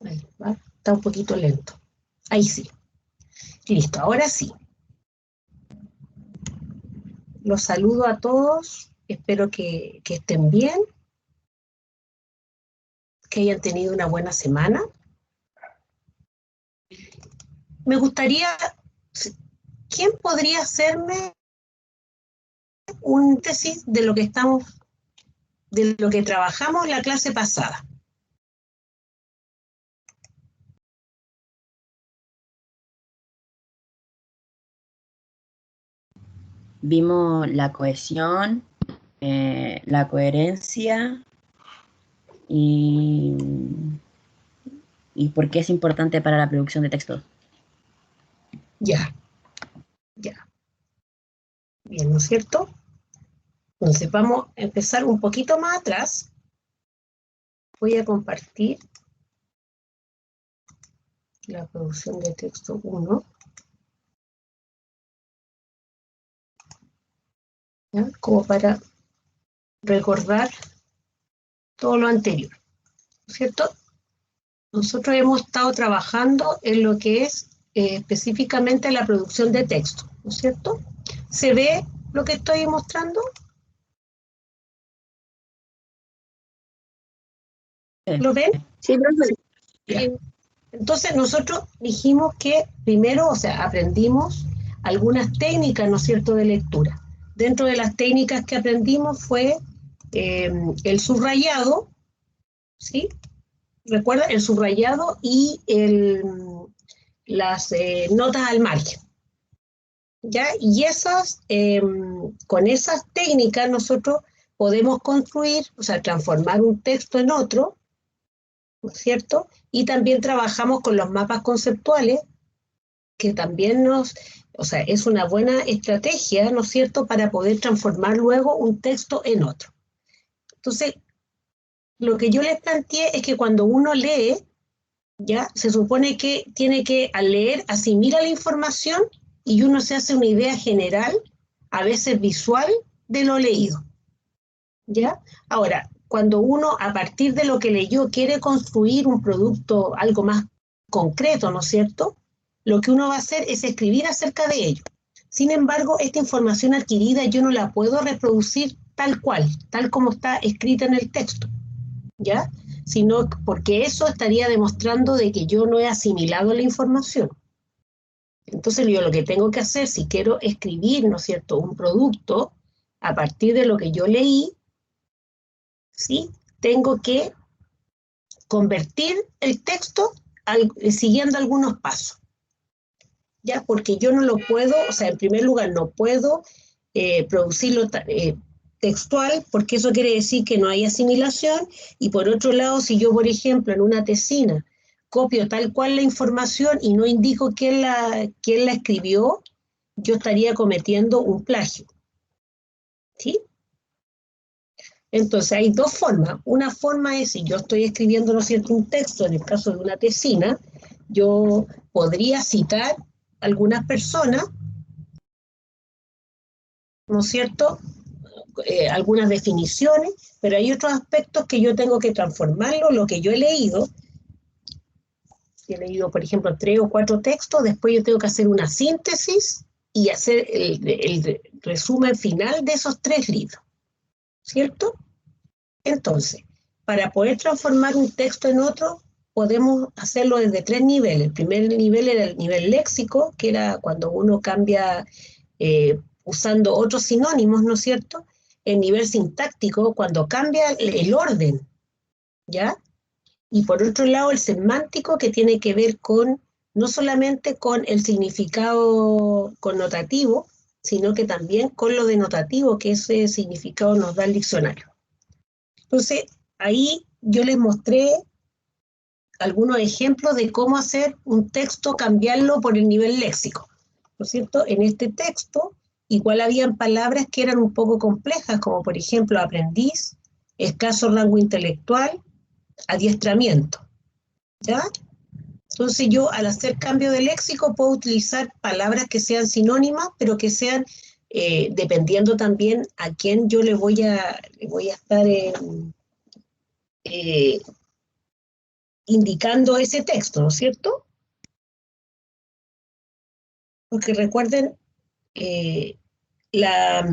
Ahí va. Está un poquito lento. Ahí sí. Listo, ahora sí. Los saludo a todos. Espero que estén bien, que hayan tenido una buena semana. Me gustaría, ¿quién podría hacerme un tesis de lo que trabajamos en la clase pasada? Vimos la cohesión, la coherencia y por qué es importante para la producción de textos. Ya. Bien, ¿no es cierto? Entonces vamos a empezar un poquito más atrás. Voy a compartir la producción de texto 1. ¿Ya? Como para recordar todo lo anterior, ¿no es cierto? Nosotros hemos estado trabajando en lo que es específicamente la producción de texto, ¿no es cierto? ¿Se ve lo que estoy mostrando? ¿Lo ven? Sí, profe. Bien. Entonces nosotros dijimos que primero, o sea, aprendimos algunas técnicas, ¿no es cierto?, de lectura. Dentro de las técnicas que aprendimos fue el subrayado, ¿sí? Recuerda, el subrayado y las notas al margen. ¿Ya? Y con esas técnicas nosotros podemos construir, o sea, transformar un texto en otro, ¿no es cierto? Y también trabajamos con los mapas conceptuales, que también o sea, es una buena estrategia, ¿no es cierto?, para poder transformar luego un texto en otro. Entonces, lo que yo les planteé es que cuando uno lee, ya se supone que tiene que, al leer, asimila la información y uno se hace una idea general, a veces visual, de lo leído. ¿Ya? Ahora, cuando uno, a partir de lo que leyó, quiere construir un producto, algo más concreto, ¿no es cierto?, lo que uno va a hacer es escribir acerca de ello. Sin embargo, esta información adquirida yo no la puedo reproducir tal cual, tal como está escrita en el texto, ¿ya? Sino porque eso estaría demostrando de que yo no he asimilado la información. Entonces yo lo que tengo que hacer, si quiero escribir, ¿no es cierto?, un producto a partir de lo que yo leí, ¿sí?, tengo que convertir el texto siguiendo algunos pasos, ¿ya? Porque yo no lo puedo, o sea, en primer lugar, no puedo producirlo textual, porque eso quiere decir que no hay asimilación, y por otro lado, si yo, por ejemplo, en una tesina copio tal cual la información y no indico quién la escribió, yo estaría cometiendo un plagio, ¿sí? Entonces hay dos formas. Una forma es, si yo estoy escribiendo, ¿no es cierto?, un texto, en el caso de una tesina, yo podría citar algunas personas, ¿no es cierto?, algunas definiciones, pero hay otros aspectos que yo tengo que transformarlo, lo que yo he leído. Si he leído, por ejemplo, 3 o 4 textos, después yo tengo que hacer una síntesis y hacer el resumen final de esos 3 libros, ¿cierto? Entonces, para poder transformar un texto en otro, podemos hacerlo desde 3 niveles. El primer nivel era el nivel léxico, que era cuando uno cambia usando otros sinónimos, ¿no es cierto? El nivel sintáctico, cuando cambia el orden, ¿ya? Y por otro lado, el semántico, que tiene que ver con, no solamente con el significado connotativo, sino que también con lo denotativo, que ese significado nos da el diccionario. Entonces, ahí yo les mostré algunos ejemplos de cómo hacer un texto, cambiarlo por el nivel léxico, ¿no es cierto? En este texto, igual habían palabras que eran un poco complejas, como por ejemplo aprendiz, escaso rango intelectual, adiestramiento, ¿ya? Entonces yo, al hacer cambio de léxico, puedo utilizar palabras que sean sinónimas, pero que sean, dependiendo también a quién yo le voy a estar indicando ese texto, ¿no es cierto? Porque recuerden, la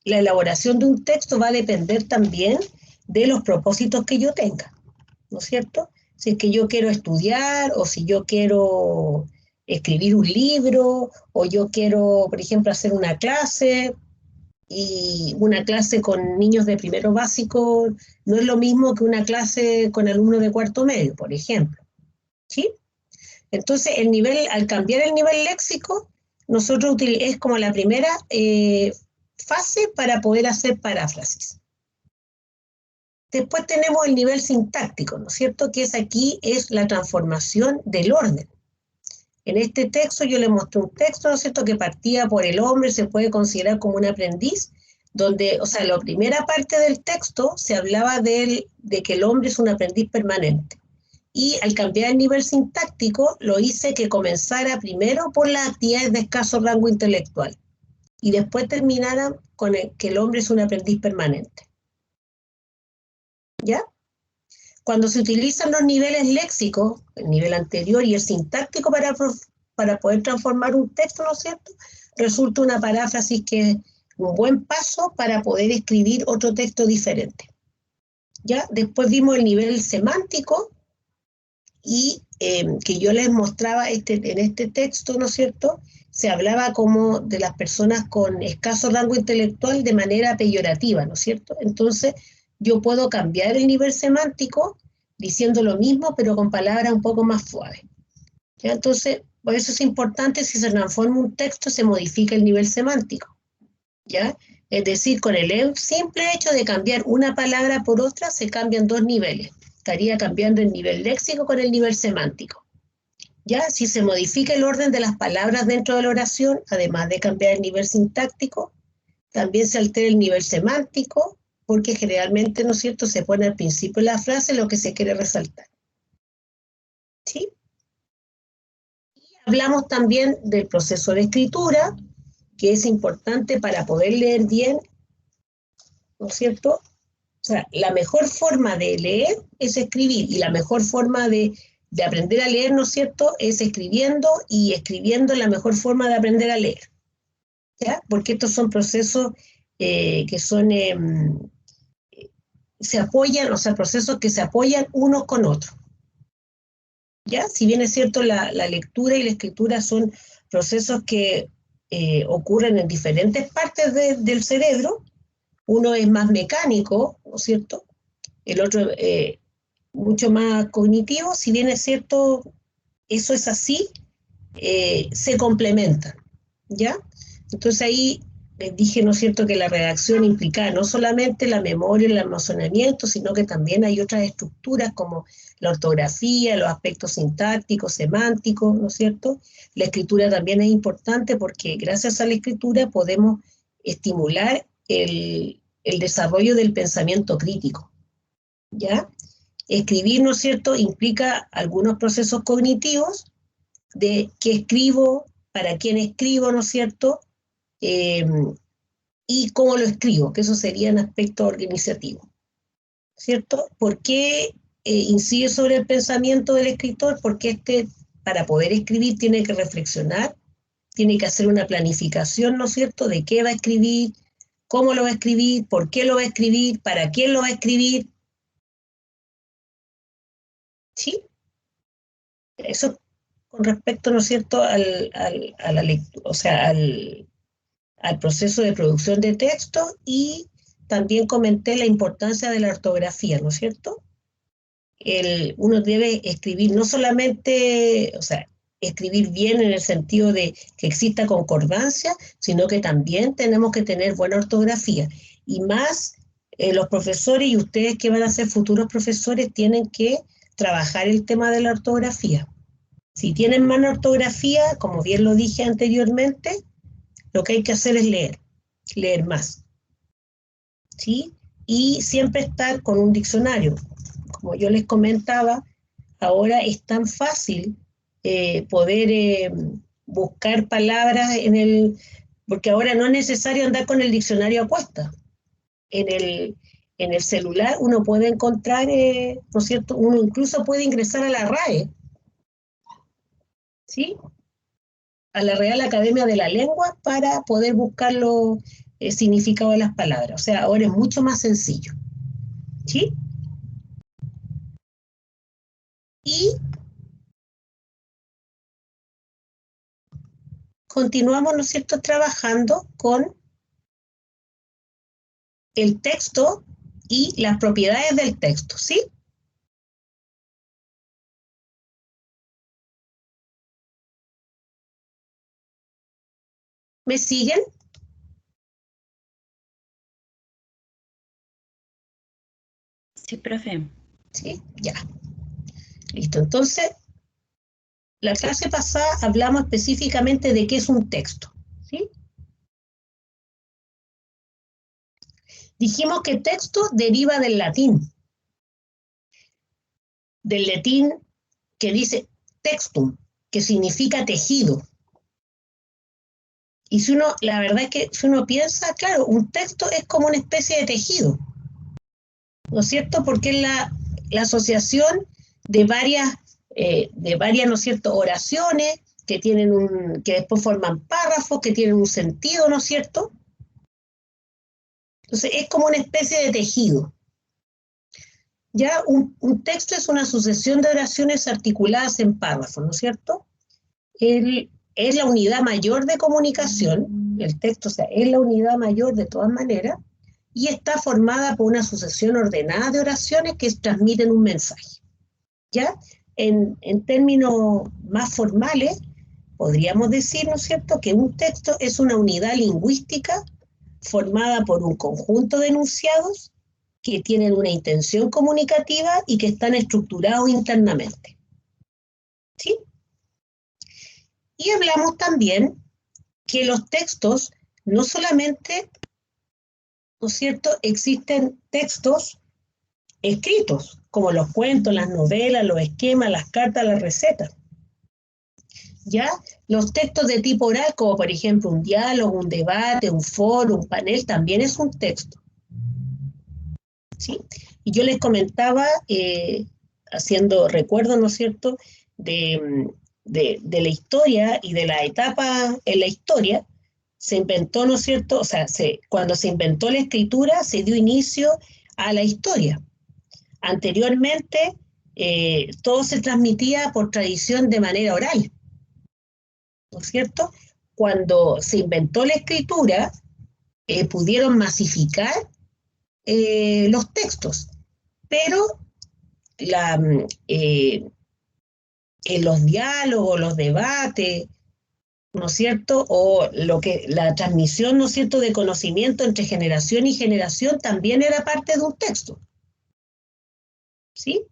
elaboración de un texto va a depender también de los propósitos que yo tenga, ¿no es cierto? Si es que yo quiero estudiar, o si yo quiero escribir un libro, o yo quiero, por ejemplo, hacer una clase, y una clase con niños de primero básico no es lo mismo que una clase con alumnos de cuarto medio, por ejemplo, ¿sí? Entonces, al cambiar el nivel léxico, nosotros es como la primera fase para poder hacer paráfrasis. Después tenemos el nivel sintáctico, ¿no es cierto? Que es la transformación del orden. En este texto yo le mostré un texto, ¿no es cierto?, que partía por el hombre, se puede considerar como un aprendiz, donde, o sea, la primera parte del texto se hablaba de que el hombre es un aprendiz permanente. Y al cambiar el nivel sintáctico, lo hice que comenzara primero por las actividades de escaso rango intelectual y después terminara con que el hombre es un aprendiz permanente. ¿Ya? Cuando se utilizan los niveles léxicos, el nivel anterior y el sintáctico para poder transformar un texto, ¿no es cierto?, resulta una paráfrasis que es un buen paso para poder escribir otro texto diferente. ¿Ya? Después vimos el nivel semántico, y que yo les mostraba en este texto, ¿no es cierto?, se hablaba como de las personas con escaso rango intelectual de manera peyorativa, ¿no es cierto? Entonces, yo puedo cambiar el nivel semántico diciendo lo mismo, pero con palabras un poco más suaves. ¿Ya? Entonces, por eso es importante, si se transforma un texto, se modifica el nivel semántico. ¿Ya? Es decir, con el simple hecho de cambiar una palabra por otra, se cambian dos niveles. Estaría cambiando el nivel léxico con el nivel semántico. ¿Ya? Si se modifica el orden de las palabras dentro de la oración, además de cambiar el nivel sintáctico, también se altera el nivel semántico, porque generalmente, ¿no es cierto?, se pone al principio de la frase lo que se quiere resaltar. ¿Sí? Y hablamos también del proceso de escritura, que es importante para poder leer bien, ¿no es cierto? O sea, la mejor forma de leer es escribir, y la mejor forma de aprender a leer, ¿no es cierto?, es escribiendo, y escribiendo es la mejor forma de aprender a leer, ¿ya? Porque estos son procesos que son, se apoyan, o sea, procesos que se apoyan unos con otros, ¿ya? Si bien es cierto, la lectura y la escritura son procesos que ocurren en diferentes partes del cerebro. Uno es más mecánico, ¿no es cierto?, el otro mucho más cognitivo. Si bien es cierto, eso es así, se complementan, ¿ya? Entonces ahí les dije, ¿no es cierto?, que la redacción implica no solamente la memoria, el almacenamiento, sino que también hay otras estructuras como la ortografía, los aspectos sintácticos, semánticos, ¿no es cierto? La escritura también es importante, porque gracias a la escritura podemos estimular el desarrollo del pensamiento crítico, ¿ya? Escribir, ¿no es cierto?, implica algunos procesos cognitivos de qué escribo, para quién escribo, ¿no es cierto?, y cómo lo escribo, que eso serían aspectos organizativos, ¿cierto? ¿Por qué incide sobre el pensamiento del escritor? Porque para poder escribir, tiene que reflexionar, tiene que hacer una planificación, ¿no es cierto?, de qué va a escribir, cómo lo va a escribir, por qué lo va a escribir, para quién lo va a escribir. ¿Sí? Eso con respecto, ¿no es cierto?, a la lectura, o sea, al proceso de producción de texto. Y también comenté la importancia de la ortografía, ¿no es cierto? Uno debe escribir no solamente, o sea, escribir bien en el sentido de que exista concordancia, sino que también tenemos que tener buena ortografía. Y más los profesores, y ustedes que van a ser futuros profesores, tienen que trabajar el tema de la ortografía. Si tienen mala ortografía, como bien lo dije anteriormente, lo que hay que hacer es leer más, ¿sí? Y siempre estar con un diccionario. Como yo les comentaba, ahora es tan fácil poder buscar palabras porque ahora no es necesario andar con el diccionario a cuesta. En en el celular uno puede encontrar, ¿no es cierto? Uno incluso puede ingresar a la RAE, ¿sí? A la Real Academia de la Lengua para poder buscar los significados de las palabras. O sea, ahora es mucho más sencillo, ¿sí? Y continuamos, ¿no es cierto?, trabajando con el texto y las propiedades del texto, ¿sí? ¿Me siguen? Sí, profe. Sí, ya. Listo. Entonces, la clase pasada hablamos específicamente de qué es un texto, ¿sí? Dijimos que texto deriva del latín que dice textum, que significa tejido. Y si uno, la verdad es que si uno piensa, claro, un texto es como una especie de tejido, ¿no es cierto? Porque es la asociación de varias, ¿no es cierto?, oraciones que que después forman párrafos, que tienen un sentido, ¿no es cierto? Entonces es como una especie de tejido. Ya un texto es una sucesión de oraciones articuladas en párrafos, ¿no es cierto? Es la unidad mayor de comunicación, el texto, o sea, es la unidad mayor de todas maneras, y está formada por una sucesión ordenada de oraciones que transmiten un mensaje. ¿Ya? En términos más formales, podríamos decir, ¿no es cierto?, que un texto es una unidad lingüística formada por un conjunto de enunciados que tienen una intención comunicativa y que están estructurados internamente. ¿Sí? Y hablamos también que los textos no solamente, ¿no es cierto?, existen textos escritos, como los cuentos, las novelas, los esquemas, las cartas, las recetas. ¿Ya? Los textos de tipo oral, como por ejemplo un diálogo, un debate, un foro, un panel, también es un texto. ¿Sí? Y yo les comentaba, haciendo recuerdo, ¿no es cierto?, de la historia y de la etapa en la historia, se inventó, ¿no es cierto?, o sea, cuando se inventó la escritura, se dio inicio a la historia. Anteriormente, todo se transmitía por tradición de manera oral, ¿no es cierto? Cuando se inventó la escritura, pudieron masificar los textos, pero en los diálogos, los debates, ¿no es cierto? O la transmisión, ¿no es cierto?, de conocimiento entre generación y generación también era parte de un texto, ¿sí?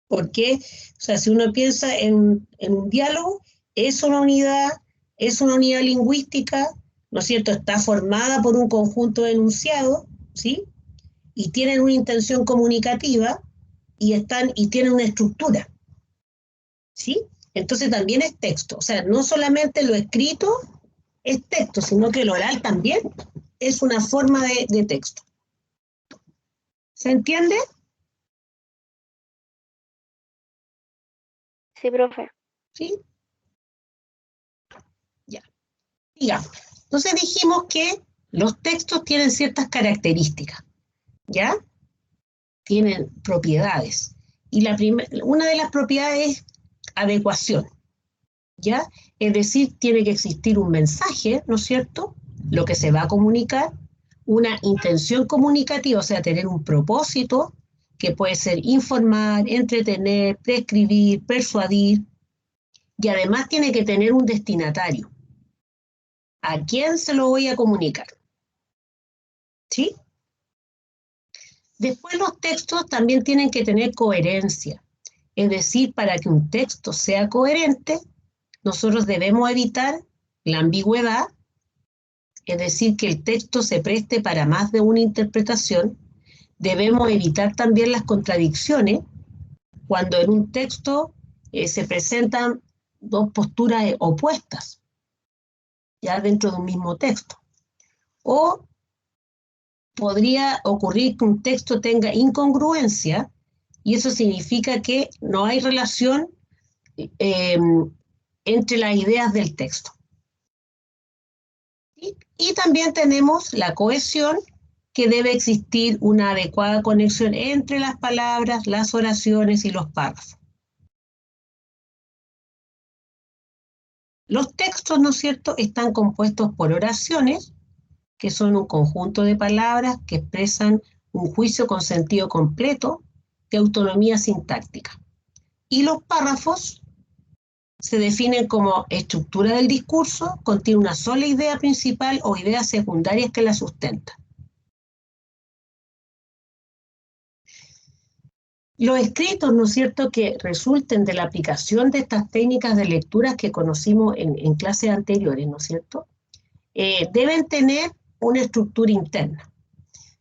Porque, o sea, si uno piensa en un diálogo, es una unidad, es una unidad lingüística, ¿no es cierto? Está formada por un conjunto de enunciados, ¿sí? Y tienen una intención comunicativa y tienen una estructura, ¿sí? Entonces también es texto, o sea, no solamente lo escrito es texto, sino que el oral también es una forma de texto. ¿Se entiende? Sí, profe. ¿Sí? Ya. Digamos. Entonces dijimos que los textos tienen ciertas características, ¿ya? Tienen propiedades. Y una de las propiedades es adecuación, ¿ya? Es decir, tiene que existir un mensaje, ¿no es cierto?, lo que se va a comunicar, una intención comunicativa, o sea, tener un propósito, que puede ser informar, entretener, prescribir, persuadir, y además tiene que tener un destinatario. ¿A quién se lo voy a comunicar? ¿Sí? Después los textos también tienen que tener coherencia, es decir, para que un texto sea coherente, nosotros debemos evitar la ambigüedad, es decir, que el texto se preste para más de una interpretación. Debemos evitar también las contradicciones cuando en un texto se presentan dos posturas opuestas, ya dentro de un mismo texto. O podría ocurrir que un texto tenga incongruencia, y eso significa que no hay relación entre las ideas del texto. Y también tenemos la cohesión, que debe existir una adecuada conexión entre las palabras, las oraciones y los párrafos. Los textos, ¿no es cierto?, están compuestos por oraciones, que son un conjunto de palabras que expresan un juicio con sentido completo de autonomía sintáctica. Y los párrafos se definen como estructura del discurso, contiene una sola idea principal o ideas secundarias que la sustentan. Los escritos, ¿no es cierto?, que resulten de la aplicación de estas técnicas de lectura que conocimos en clases anteriores, ¿no es cierto?, deben tener una estructura interna.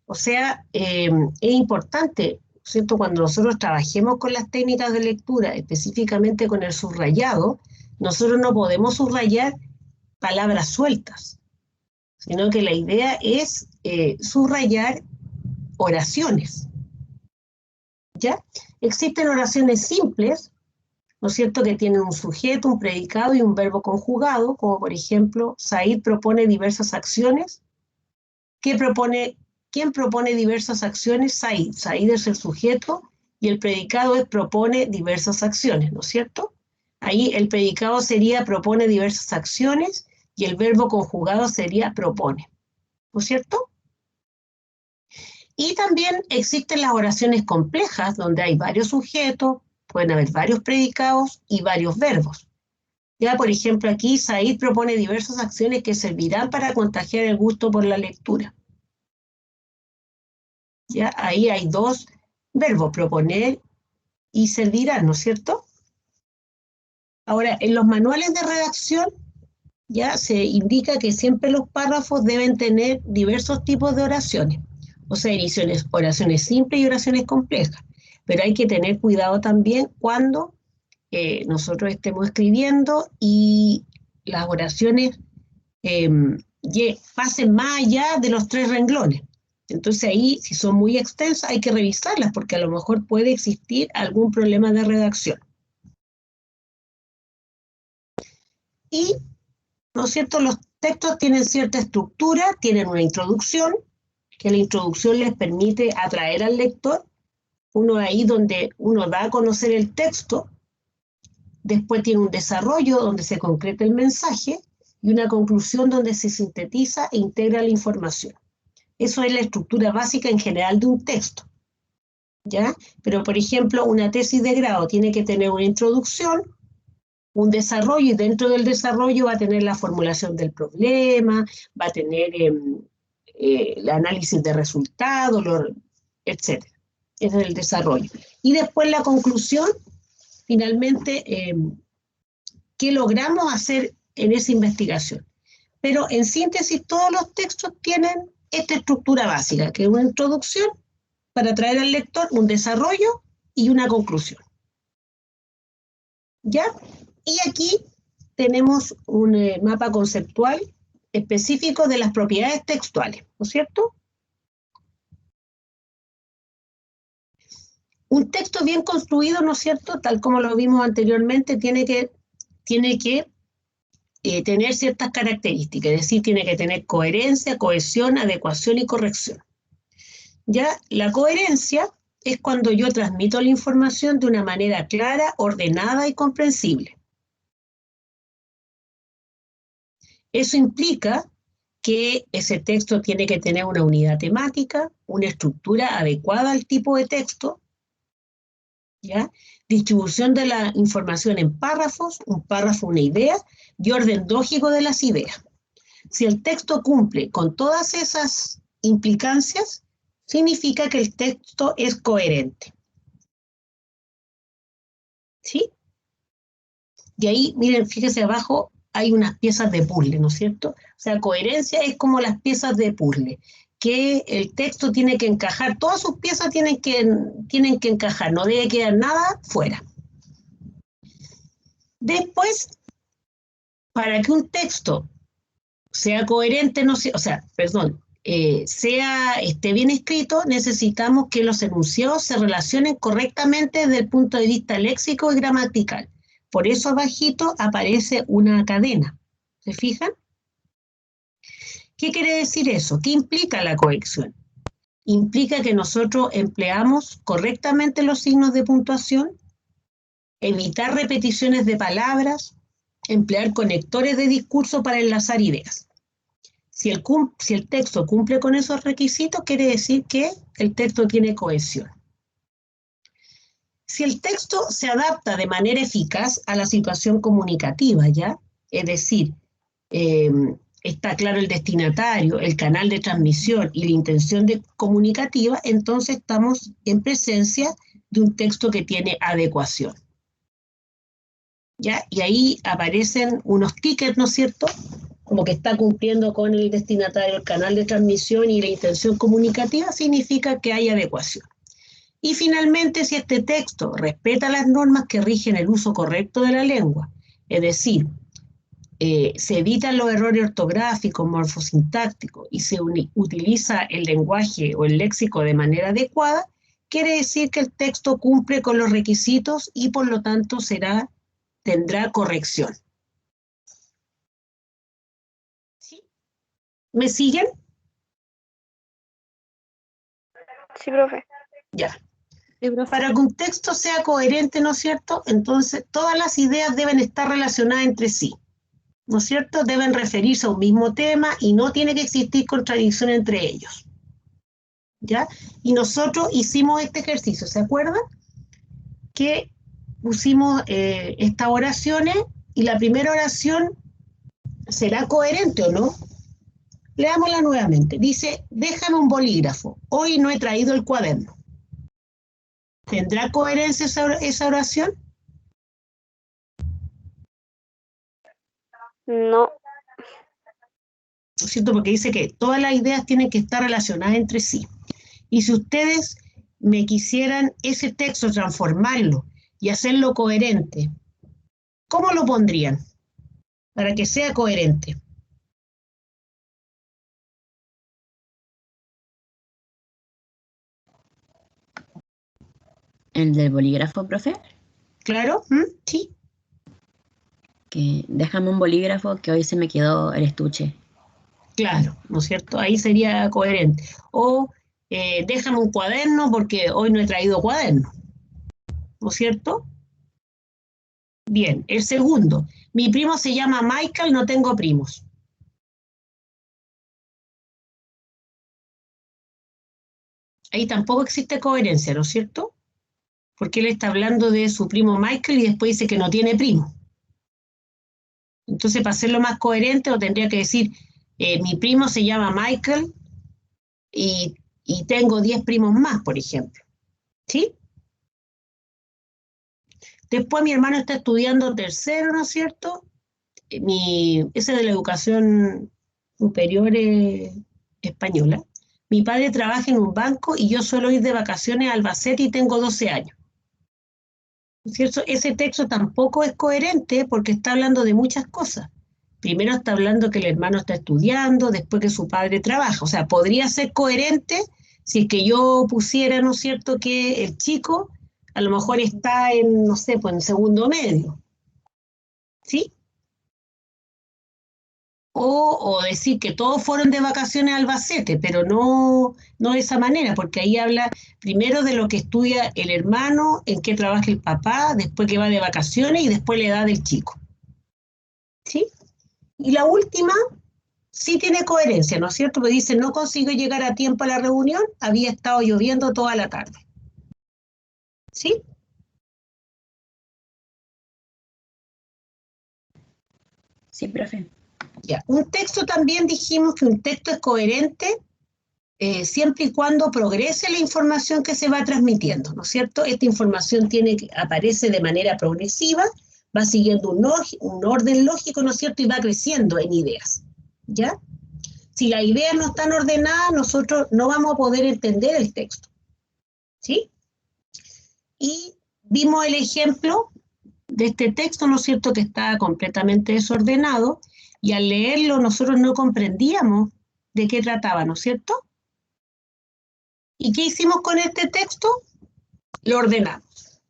O sea, es importante, ¿no es cierto?, cuando nosotros trabajemos con las técnicas de lectura, específicamente con el subrayado, nosotros no podemos subrayar palabras sueltas, sino que la idea es subrayar oraciones. ¿Ya? Existen oraciones simples, ¿no es cierto?, que tienen un sujeto, un predicado y un verbo conjugado, como por ejemplo, Said propone diversas acciones. ¿Quién propone diversas acciones? Said. Said es el sujeto y el predicado es propone diversas acciones, ¿no es cierto? Ahí el predicado sería propone diversas acciones y el verbo conjugado sería propone, ¿no es cierto? Y también existen las oraciones complejas, donde hay varios sujetos, pueden haber varios predicados y varios verbos. Ya, por ejemplo, aquí Said propone diversas acciones que servirán para contagiar el gusto por la lectura. Ya, ahí hay dos verbos, proponer y servirán, ¿no es cierto? Ahora, en los manuales de redacción ya se indica que siempre los párrafos deben tener diversos tipos de oraciones. O sea, oraciones simples y oraciones complejas. Pero hay que tener cuidado también cuando nosotros estemos escribiendo y las oraciones pasen más allá de los 3 renglones. Entonces ahí, si son muy extensas, hay que revisarlas porque a lo mejor puede existir algún problema de redacción. Y, ¿no es cierto?, los textos tienen cierta estructura, tienen una introducción, que la introducción les permite atraer al lector, uno ahí donde uno da a conocer el texto, después tiene un desarrollo donde se concreta el mensaje y una conclusión donde se sintetiza e integra la información. Eso es la estructura básica en general de un texto, ¿ya? Pero, por ejemplo, una tesis de grado tiene que tener una introducción, un desarrollo, y dentro del desarrollo va a tener la formulación del problema, va a tener el análisis de resultados, etc. Ese es el desarrollo. Y después la conclusión, finalmente, ¿qué logramos hacer en esa investigación? Pero en síntesis, todos los textos tienen esta estructura básica, que es una introducción para atraer al lector, un desarrollo y una conclusión. ¿Ya? Y aquí tenemos un mapa conceptual específico de las propiedades textuales, ¿no es cierto? Un texto bien construido, ¿no es cierto?, tal como lo vimos anteriormente, tiene que tener ciertas características, es decir, tiene que tener coherencia, cohesión, adecuación y corrección. Ya, la coherencia es cuando yo transmito la información de una manera clara, ordenada y comprensible. Eso implica que ese texto tiene que tener una unidad temática, una estructura adecuada al tipo de texto, ¿ya? Distribución de la información en párrafos, un párrafo, una idea, y orden lógico de las ideas. Si el texto cumple con todas esas implicancias, significa que el texto es coherente. ¿Sí? Y ahí, miren, fíjense abajo, hay unas piezas de puzzle, ¿no es cierto? O sea, coherencia es como las piezas de puzzle, que el texto tiene que encajar, todas sus piezas tienen que encajar, no debe quedar nada fuera. Después, para que un texto sea coherente, esté bien escrito, necesitamos que los enunciados se relacionen correctamente desde el punto de vista léxico y gramatical. Por eso abajito aparece una cadena. ¿Se fijan? ¿Qué quiere decir eso? ¿Qué implica la corrección? Implica que nosotros empleamos correctamente los signos de puntuación, evitar repeticiones de palabras, emplear conectores de discurso para enlazar ideas. Si el texto cumple con esos requisitos, quiere decir que el texto tiene cohesión. Si el texto se adapta de manera eficaz a la situación comunicativa, ¿ya? Es decir, está claro el destinatario, el canal de transmisión y la intención comunicativa, entonces estamos en presencia de un texto que tiene adecuación. ¿Ya? Y ahí aparecen unos tickets, ¿no es cierto?, como que está cumpliendo con el destinatario, el canal de transmisión y la intención comunicativa, significa que hay adecuación. Y finalmente, si este texto respeta las normas que rigen el uso correcto de la lengua, es decir, se evitan los errores ortográficos, morfosintácticos y se utiliza el lenguaje o el léxico de manera adecuada, quiere decir que el texto cumple con los requisitos y por lo tanto tendrá corrección. ¿Sí? ¿Me siguen? Sí, profe. Ya. Para que un texto sea coherente, ¿no es cierto? Entonces, todas las ideas deben estar relacionadas entre sí, ¿no es cierto? Deben referirse a un mismo tema y no tiene que existir contradicción entre ellos. ¿Ya? Y nosotros hicimos este ejercicio, ¿se acuerdan? Que pusimos estas oraciones y la primera oración será coherente o no. Leámosla nuevamente. Dice, déjame un bolígrafo. Hoy no he traído el cuaderno. ¿Tendrá coherencia esa oración? No. ¿No es cierto? Porque dice que todas las ideas tienen que estar relacionadas entre sí. Y si ustedes me quisieran ese texto transformarlo y hacerlo coherente, ¿cómo lo pondrían? Para que sea coherente. ¿El del bolígrafo, profe? ¿Claro? Sí. Que déjame un bolígrafo que hoy se me quedó el estuche. Claro, ¿no es cierto? Ahí sería coherente. O déjame un cuaderno porque hoy no he traído cuaderno. ¿No es cierto? Bien, el segundo. Mi primo se llama Michael, no tengo primos. Ahí tampoco existe coherencia, ¿no es cierto? Porque él está hablando de su primo Michael y después dice que no tiene primo. Entonces, para hacerlo más coherente, tendría que decir, mi primo se llama Michael y tengo 10 primos más, por ejemplo. ¿Sí? Después mi hermano está estudiando tercero, ¿no es cierto? Ese de la educación superior española. Mi padre trabaja en un banco y yo suelo ir de vacaciones a Albacete y tengo 12 años. ¿No es cierto? Ese texto tampoco es coherente porque está hablando de muchas cosas. Primero está hablando que el hermano está estudiando, después que su padre trabaja. O sea, podría ser coherente si es que yo pusiera, ¿no es cierto?, que el chico a lo mejor está en, no sé, pues en segundo medio. ¿Sí? O decir que todos fueron de vacaciones a Albacete, pero no de esa manera, porque ahí habla primero de lo que estudia el hermano, en qué trabaja el papá, después que va de vacaciones y después la edad del chico. ¿Sí? Y la última sí tiene coherencia, ¿no es cierto? Porque dice, no consigo llegar a tiempo a la reunión, había estado lloviendo toda la tarde. ¿Sí? Sí, profe. Ya. Un texto también dijimos que un texto es coherente siempre y cuando progrese la información que se va transmitiendo, ¿no es cierto? Esta información aparece de manera progresiva, va siguiendo un orden lógico, ¿no es cierto? Y va creciendo en ideas, ¿ya? Si las ideas no están ordenadas, nosotros no vamos a poder entender el texto, ¿sí? Y vimos el ejemplo de este texto, ¿no es cierto?, que está completamente desordenado, y al leerlo nosotros no comprendíamos de qué trataba, ¿no es cierto? ¿Y qué hicimos con este texto? Lo ordenamos.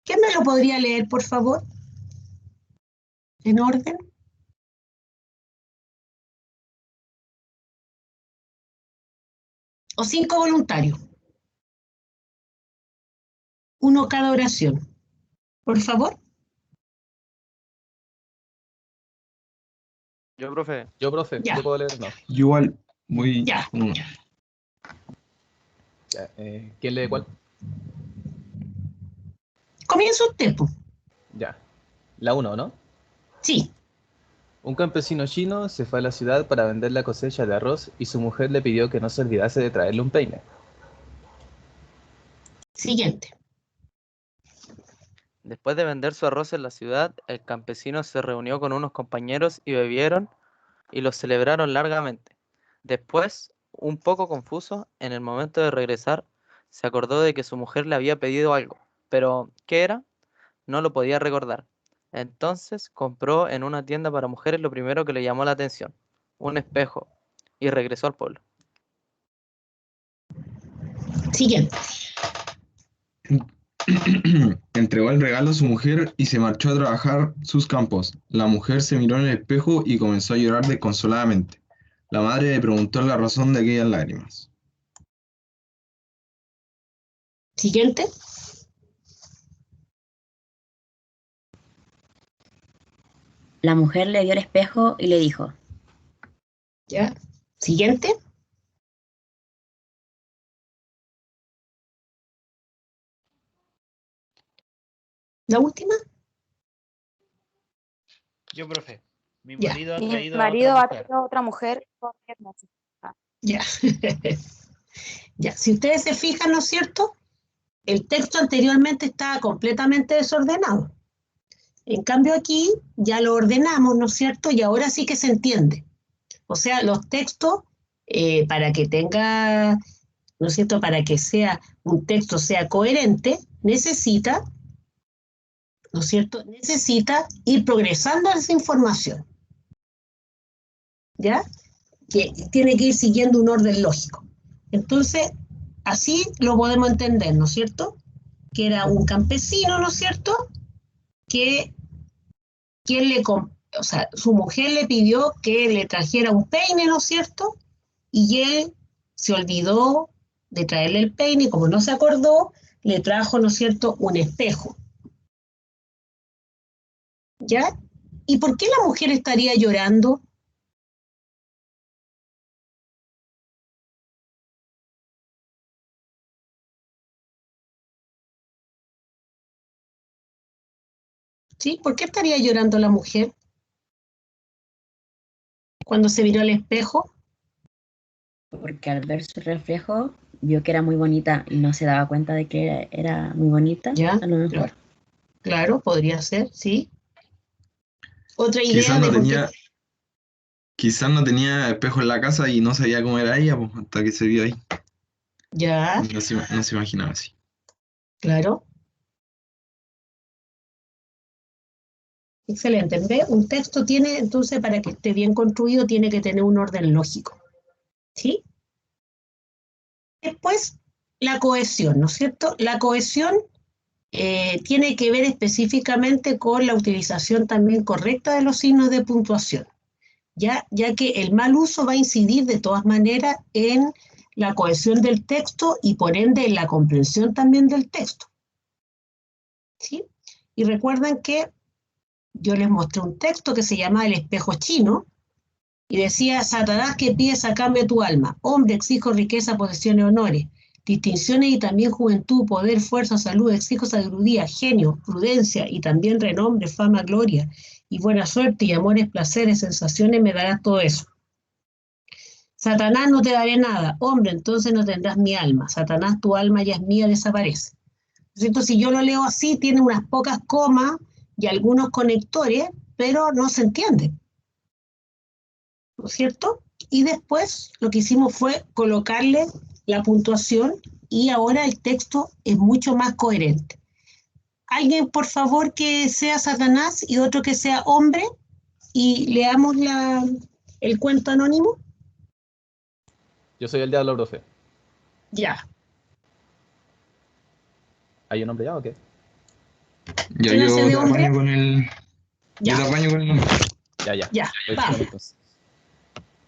¿Quién me lo podría leer, por favor? ¿En orden? O 5 voluntarios. Uno cada oración. Por favor. Yo, profe, Ya. yo puedo leer, no. Igual, muy... Ya. Ya, ¿quién lee cuál? Comienza usted, pues. Ya. La 1, ¿no? Sí. Un campesino chino se fue a la ciudad para vender la cosecha de arroz y su mujer le pidió que no se olvidase de traerle un peine. Siguiente. Después de vender su arroz en la ciudad, el campesino se reunió con unos compañeros y bebieron y lo celebraron largamente. Después, un poco confuso, en el momento de regresar, se acordó de que su mujer le había pedido algo, pero ¿qué era? No lo podía recordar. Entonces compró en una tienda para mujeres lo primero que le llamó la atención, un espejo, y regresó al pueblo. Siguiente. Entregó el regalo a su mujer y se marchó a trabajar sus campos. La mujer se miró en el espejo y comenzó a llorar desconsoladamente. La madre le preguntó la razón de aquellas lágrimas. Siguiente. La mujer le dio el espejo y le dijo, Ya. Siguiente. La última. Yo, profe, mi Ya. marido ha Mi traído a marido otra ha mujer. traído a otra mujer por 10 meses. Ya. Ya. Si ustedes se fijan, ¿no es cierto? El texto anteriormente estaba completamente desordenado. En cambio aquí ya lo ordenamos, ¿no es cierto? Y ahora sí que se entiende. O sea, los textos, para que tenga, ¿no es cierto? Para que sea un texto sea coherente, necesita, ¿no es cierto? Necesita ir progresando esa información, ¿ya? Que tiene que ir siguiendo un orden lógico. Entonces, así lo podemos entender, ¿no es cierto? Que era un campesino, ¿no es cierto? Que quien o sea, su mujer le pidió que le trajera un peine, ¿no es cierto? Y él se olvidó de traerle el peine y como no se acordó, le trajo, ¿no es cierto?, un espejo. ¿Ya? ¿Y por qué la mujer estaría llorando? ¿Sí? ¿Por qué estaría llorando la mujer cuando se miró al espejo? porque al ver su reflejo vio que era muy bonita y no se daba cuenta de que era muy bonita, ¿Ya? a lo mejor. Claro, claro, podría ser, ¿sí? Otra idea Quizás de no por qué... tenía, quizás no tenía espejo en la casa y no sabía cómo era ella, pues, hasta que se vio ahí. Ya, No se imaginaba así. claro. Excelente. ¿Ve? Un texto tiene, entonces, para que esté bien construido, tiene que tener un orden lógico. ¿Sí? Después, la cohesión, ¿no es cierto? La cohesión tiene que ver específicamente con la utilización también correcta de los signos de puntuación, ya que el mal uso va a incidir de todas maneras en la cohesión del texto y por ende en la comprensión también del texto. ¿Sí? Y recuerden que yo les mostré un texto que se llama El espejo chino, y decía, Satanás, que pides a cambio de tu alma? Hombre, exijo riqueza, posesiones, honores, distinciones y también juventud, poder, fuerza, salud, exijo sabiduría, genio, prudencia y también renombre, fama, gloria, y buena suerte y amores, placeres, sensaciones, me darás todo eso. Satanás, no te daré nada. Hombre, entonces no tendrás mi alma. Satanás, tu alma ya es mía, desaparece. Entonces, si yo lo leo así, tiene unas pocas comas y algunos conectores, pero no se entiende. ¿No es cierto? Y después lo que hicimos fue colocarle la puntuación y ahora el texto es mucho más coherente. Alguien, por favor, que sea Satanás y otro que sea hombre y leamos el cuento anónimo. Yo soy el diablo, profe. Ya. ¿Hay un nombre ya o qué? Ya ¿Quién hace yo de te hombre? apaño con el. Yo te Ya, apaño con el nombre. Ya, ya. ya, Voy vamos. entonces.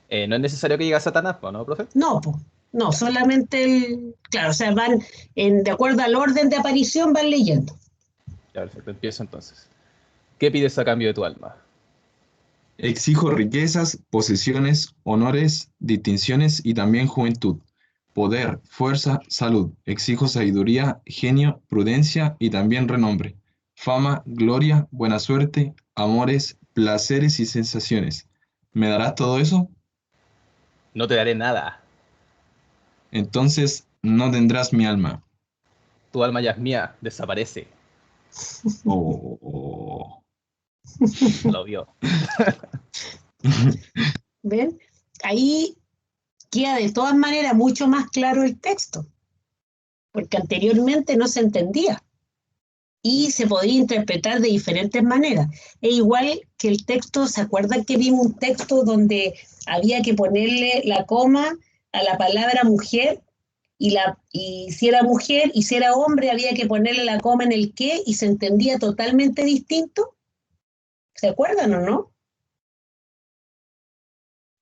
No es necesario que diga Satanás, ¿no, profe? No, pues, no, solamente claro, o sea, van de acuerdo al orden de aparición, van leyendo. Ya, perfecto. Empiezo entonces. ¿Qué pides a cambio de tu alma? Exijo riquezas, posesiones, honores, distinciones y también juventud. Poder, fuerza, salud. Exijo sabiduría, genio, prudencia y también renombre. Fama, gloria, buena suerte, amores, placeres y sensaciones. ¿Me darás todo eso? No te daré nada. Entonces no tendrás mi alma. Tu alma ya es mía. Desaparece. Oh. Lo vio. ¿Ven? Ahí queda de todas maneras mucho más claro el texto, porque anteriormente no se entendía y se podía interpretar de diferentes maneras. Es igual que el texto, ¿se acuerdan que vimos un texto donde había que ponerle la coma a la palabra mujer? Y si era mujer y si era hombre, había que ponerle la coma en el qué y se entendía totalmente distinto. ¿Se acuerdan o no?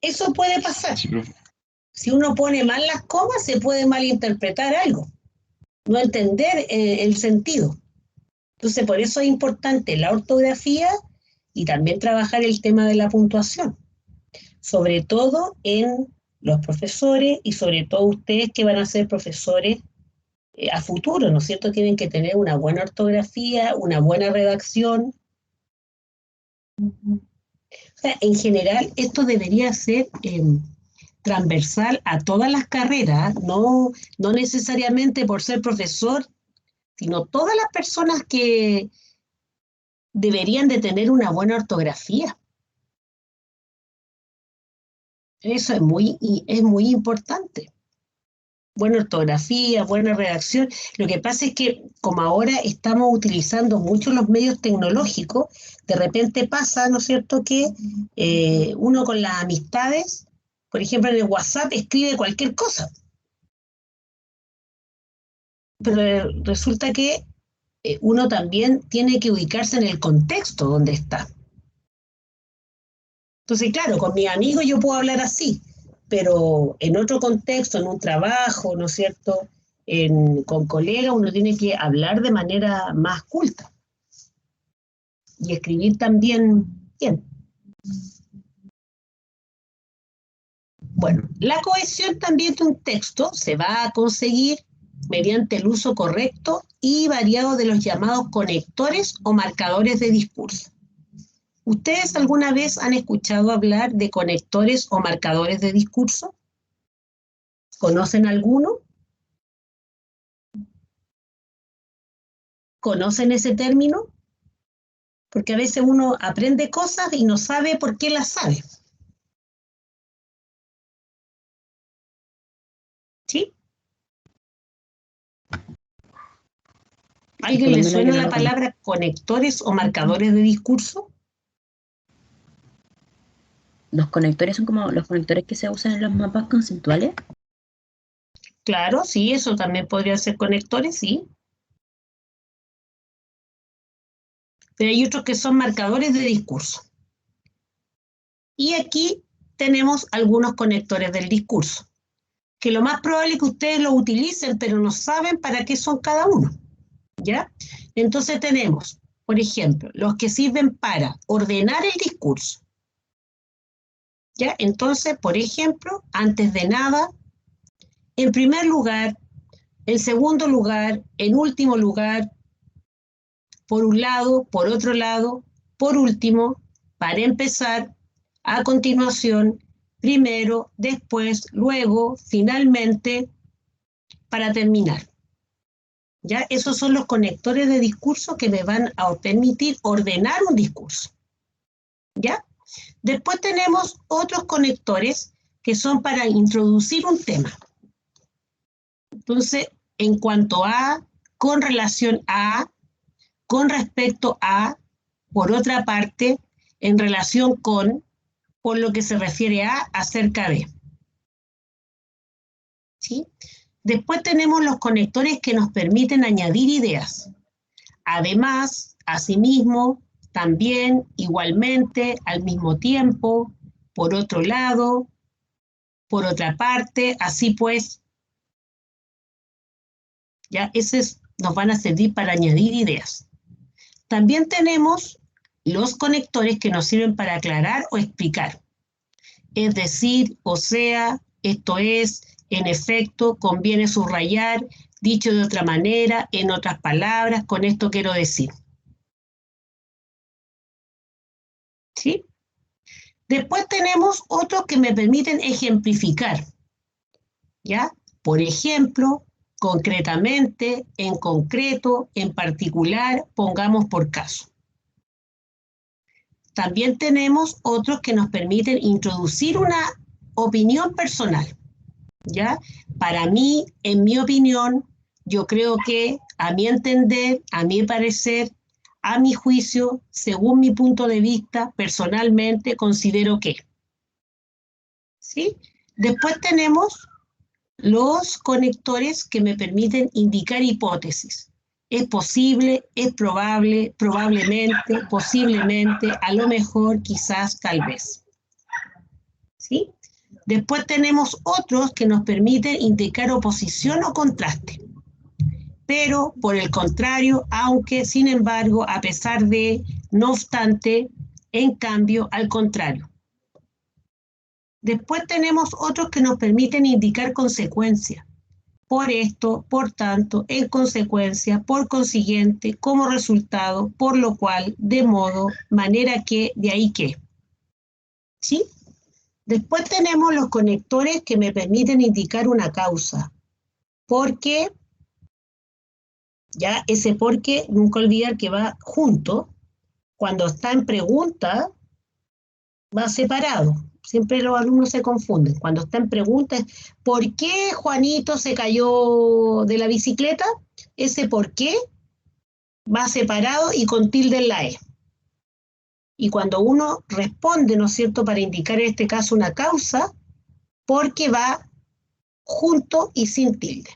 Eso puede pasar. Sí, profe. Si uno pone mal las comas, se puede malinterpretar algo, no entender el sentido. Entonces, por eso es importante la ortografía y también trabajar el tema de la puntuación, sobre todo en los profesores y sobre todo ustedes que van a ser profesores a futuro, ¿no es cierto? Tienen que tener una buena ortografía, una buena redacción. O sea, en general, esto debería ser transversal a todas las carreras, no necesariamente por ser profesor, sino todas las personas que deberían de tener una buena ortografía. Eso es muy importante. Buena ortografía, buena redacción. Lo que pasa es que como ahora estamos utilizando mucho los medios tecnológicos, de repente pasa, ¿no es cierto?, que uno con las amistades, por ejemplo, en el WhatsApp escribe cualquier cosa, pero resulta que uno también tiene que ubicarse en el contexto donde está. Entonces, claro, con mis amigos yo puedo hablar así, pero en otro contexto, en un trabajo, ¿no es cierto?, con colegas, uno tiene que hablar de manera más culta y escribir también bien. Bueno, la cohesión también de un texto se va a conseguir mediante el uso correcto y variado de los llamados conectores o marcadores de discurso. ¿Ustedes alguna vez han escuchado hablar de conectores o marcadores de discurso? ¿Conocen alguno? ¿Conocen ese término? Porque a veces uno aprende cosas y no sabe por qué las sabe. ¿Sí? ¿A alguien Por lo le menos yo suena no la lo conozco. palabra conectores o marcadores de discurso? Los conectores son como los conectores que se usan en los mapas conceptuales. Claro, sí, eso también podrían ser conectores, sí. Pero hay otros que son marcadores de discurso. Y aquí tenemos algunos conectores del discurso, que lo más probable es que ustedes los utilicen, pero no saben para qué son cada uno, ¿ya? Entonces tenemos, por ejemplo, los que sirven para ordenar el discurso, ¿ya? Entonces, por ejemplo, antes de nada, en primer lugar, en segundo lugar, en último lugar, por un lado, por otro lado, por último, para empezar, a continuación, primero, después, luego, finalmente, para terminar. ¿Ya? Esos son los conectores de discurso que me van a permitir ordenar un discurso. ¿Ya? Después tenemos otros conectores que son para introducir un tema. Entonces, en cuanto a, con relación a, con respecto a, por otra parte, en relación con, por lo que se refiere a, acerca de. ¿sí? Después tenemos los conectores que nos permiten añadir ideas. Además, asimismo, también, igualmente, al mismo tiempo, por otro lado, por otra parte, así pues, ya nos van a servir para añadir ideas. También tenemos los conectores que nos sirven para aclarar o explicar. Es decir, o sea, esto es, en efecto, conviene subrayar, dicho de otra manera, en otras palabras, con esto quiero decir. ¿Sí? Después tenemos otros que me permiten ejemplificar. ¿Ya? Por ejemplo, concretamente, en concreto, en particular, pongamos por caso. También tenemos otros que nos permiten introducir una opinión personal. ¿Ya? Para mí, en mi opinión, yo creo que, a mi entender, a mi parecer, a mi juicio, según mi punto de vista, personalmente considero que. ¿Sí? Después tenemos los conectores que me permiten indicar hipótesis. Es posible, es probable, probablemente, posiblemente, a lo mejor, quizás, tal vez. ¿Sí? Después tenemos otros que nos permiten indicar oposición o contraste. Pero, por el contrario, aunque, sin embargo, a pesar de, no obstante, en cambio, al contrario. Después tenemos otros que nos permiten indicar consecuencia. Por esto, por tanto, en consecuencia, por consiguiente, como resultado, por lo cual, de modo, manera que, de ahí que. ¿Sí? Después tenemos los conectores que me permiten indicar una causa. Porque, ya ese porque, nunca olvidar que va junto. Cuando está en pregunta, va separado. Siempre los alumnos se confunden. Cuando está en pregunta, ¿por qué Juanito se cayó de la bicicleta? Ese por qué va separado y con tilde en la E. Y cuando uno responde, ¿no es cierto?, para indicar en este caso una causa, porque va junto y sin tilde.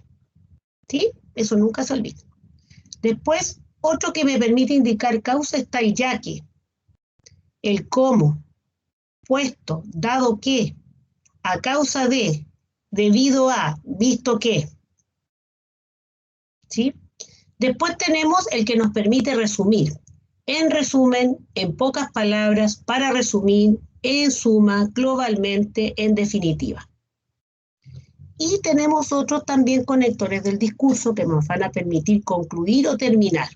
¿Sí? Eso nunca se olvida. Después, otro que me permite indicar causa está el ya que, el cómo, puesto, dado que, a causa de, debido a, visto que. ¿Sí? Después tenemos el que nos permite resumir. En resumen, en pocas palabras, para resumir, en suma, globalmente, en definitiva. Y tenemos otros también conectores del discurso que nos van a permitir concluir o terminar.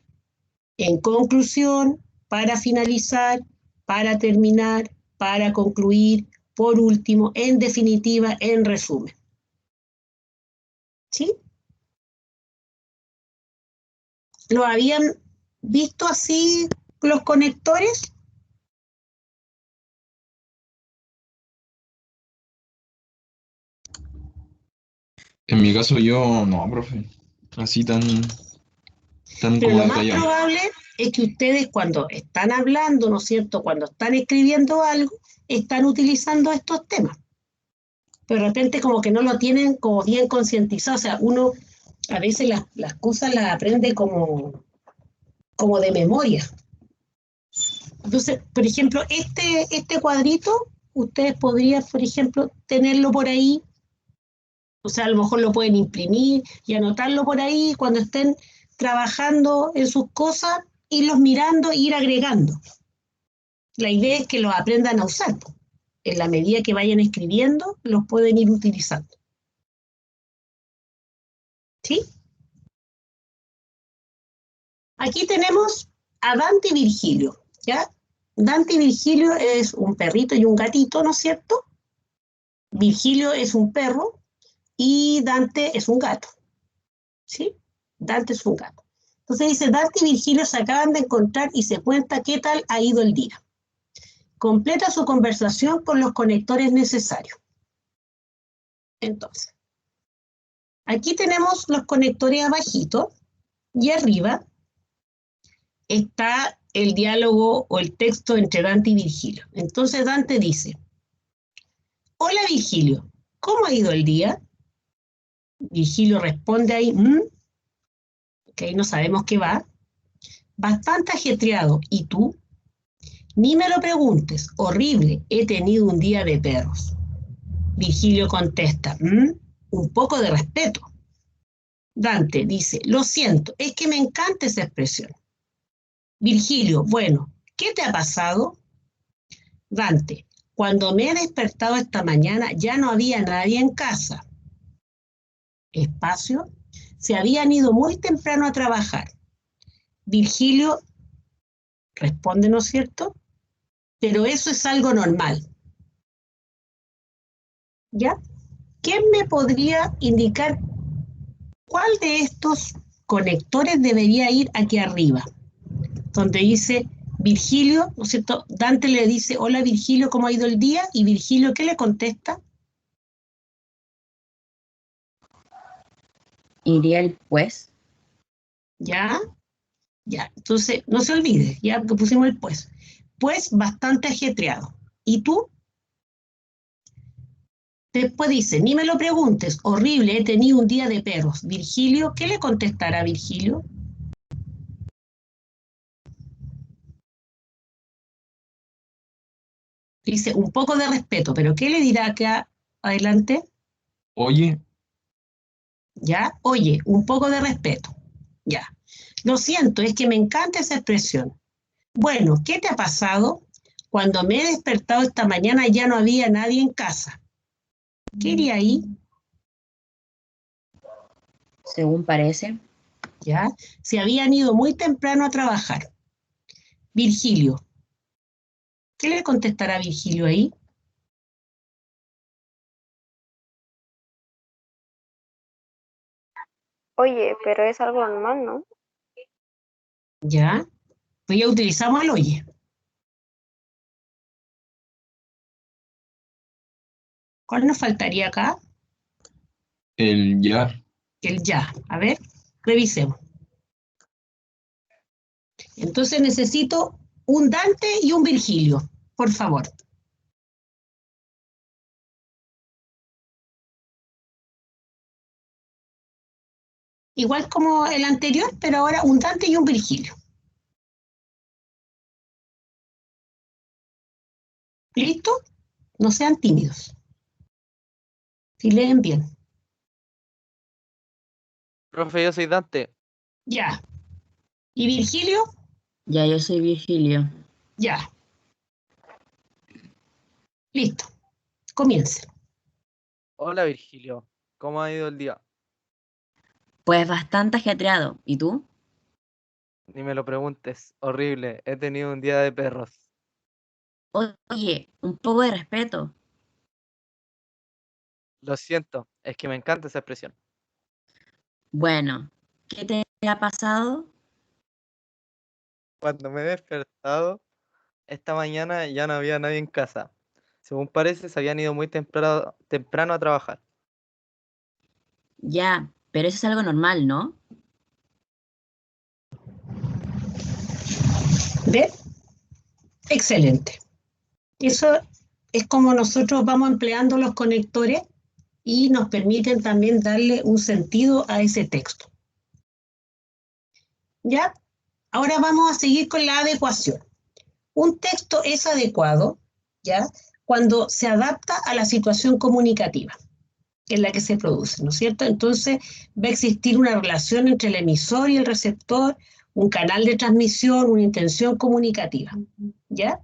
En conclusión, para finalizar, para terminar, para concluir, por último, en definitiva, en resumen. ¿Sí? ¿Lo habían visto así los conectores? En mi caso yo no, profe. Así tan Pero como lo más detallado. probable es que ustedes cuando están hablando, ¿no es cierto?, cuando están escribiendo algo, están utilizando estos temas. Pero de repente como que no lo tienen como bien concientizado. O sea, uno a veces las cosas las aprende como de memoria. Entonces, por ejemplo, este cuadrito, ustedes podrían, por ejemplo, tenerlo por ahí. O sea, a lo mejor lo pueden imprimir y anotarlo por ahí cuando estén trabajando en sus cosas, irlos mirando e ir agregando. La idea es que los aprendan a usar. En la medida que vayan escribiendo, los pueden ir utilizando. ¿Sí? Aquí tenemos a Dante y Virgilio, ¿ya? Dante y Virgilio es un perrito y un gatito, ¿no es cierto? Virgilio es un perro y Dante es un gato. ¿Sí? Dante es un gato. Entonces dice, Dante y Virgilio se acaban de encontrar y se cuenta qué tal ha ido el día. Completa su conversación con los conectores necesarios. Entonces, aquí tenemos los conectores abajito y arriba está el diálogo o el texto entre Dante y Virgilio. Entonces Dante dice, hola Virgilio, ¿cómo ha ido el día? Virgilio responde ahí, que ahí no sabemos qué va. Bastante ajetreado. ¿Y tú? Ni me lo preguntes. Horrible. He tenido un día de perros. Virgilio contesta, un poco de respeto. Dante dice, lo siento, es que me encanta esa expresión. Virgilio, bueno, ¿qué te ha pasado? Dante, cuando me he despertado esta mañana ya no había nadie en casa. Espacio, se habían ido muy temprano a trabajar. Virgilio responde, ¿no es cierto? Pero eso es algo normal. ¿Ya? ¿Quién me podría indicar cuál de estos conectores debería ir aquí arriba? Donde dice Virgilio, ¿no es cierto? Dante le dice, hola Virgilio, ¿cómo ha ido el día? Y Virgilio, ¿qué le contesta? Iría el pues. ¿Ya? Ya, entonces, no se olvide, ya que pusimos el pues. Pues bastante ajetreado. ¿Y tú? Después dice, ni me lo preguntes, horrible, he tenido un día de perros. Virgilio, ¿qué le contestará Virgilio? Dice, un poco de respeto, pero ¿qué le dirá acá adelante? Oye, ¿Ya? Oye, un poco de respeto. Ya. Lo siento, es que me encanta esa expresión. Bueno, ¿qué te ha pasado? Cuando me he despertado esta mañana ya no había nadie en casa. ¿Qué iría ahí? Según parece. ¿Ya? Se habían ido muy temprano a trabajar. Virgilio. ¿Qué le contestará Virgilio ahí? Oye, pero es algo normal, ¿no? ¿Ya? Pues ya utilizamos el oye. ¿Cuál nos faltaría acá? el ya. El ya. A ver, revisemos. Entonces necesito un Dante y un Virgilio, por favor. Igual como el anterior, pero ahora un Dante y un Virgilio. ¿Listo? No sean tímidos. Si leen bien. Profe, yo soy Dante. Ya. ¿Y Virgilio? Ya yo soy Virgilio. Ya. Listo. Comiencen. Hola Virgilio, ¿cómo ha ido el día? Pues bastante ajetreado. ¿Y tú? Ni me lo preguntes, horrible, he tenido un día de perros. Oye, un poco de respeto. Lo siento, es que me encanta esa expresión. Bueno, ¿qué te ha pasado? Cuando me he despertado, esta mañana ya no había nadie en casa. Según parece, se habían ido muy temprano a trabajar. Ya, pero eso es algo normal, ¿no? ¿Ven? Excelente. Eso es como nosotros vamos empleando los conectores y nos permiten también darle un sentido a ese texto. ¿Ya? Ahora vamos a seguir con la adecuación. Un texto es adecuado, ¿ya? Cuando se adapta a la situación comunicativa en la que se produce, ¿no es cierto? Entonces va a existir una relación entre el emisor y el receptor, un canal de transmisión, una intención comunicativa, ¿ya?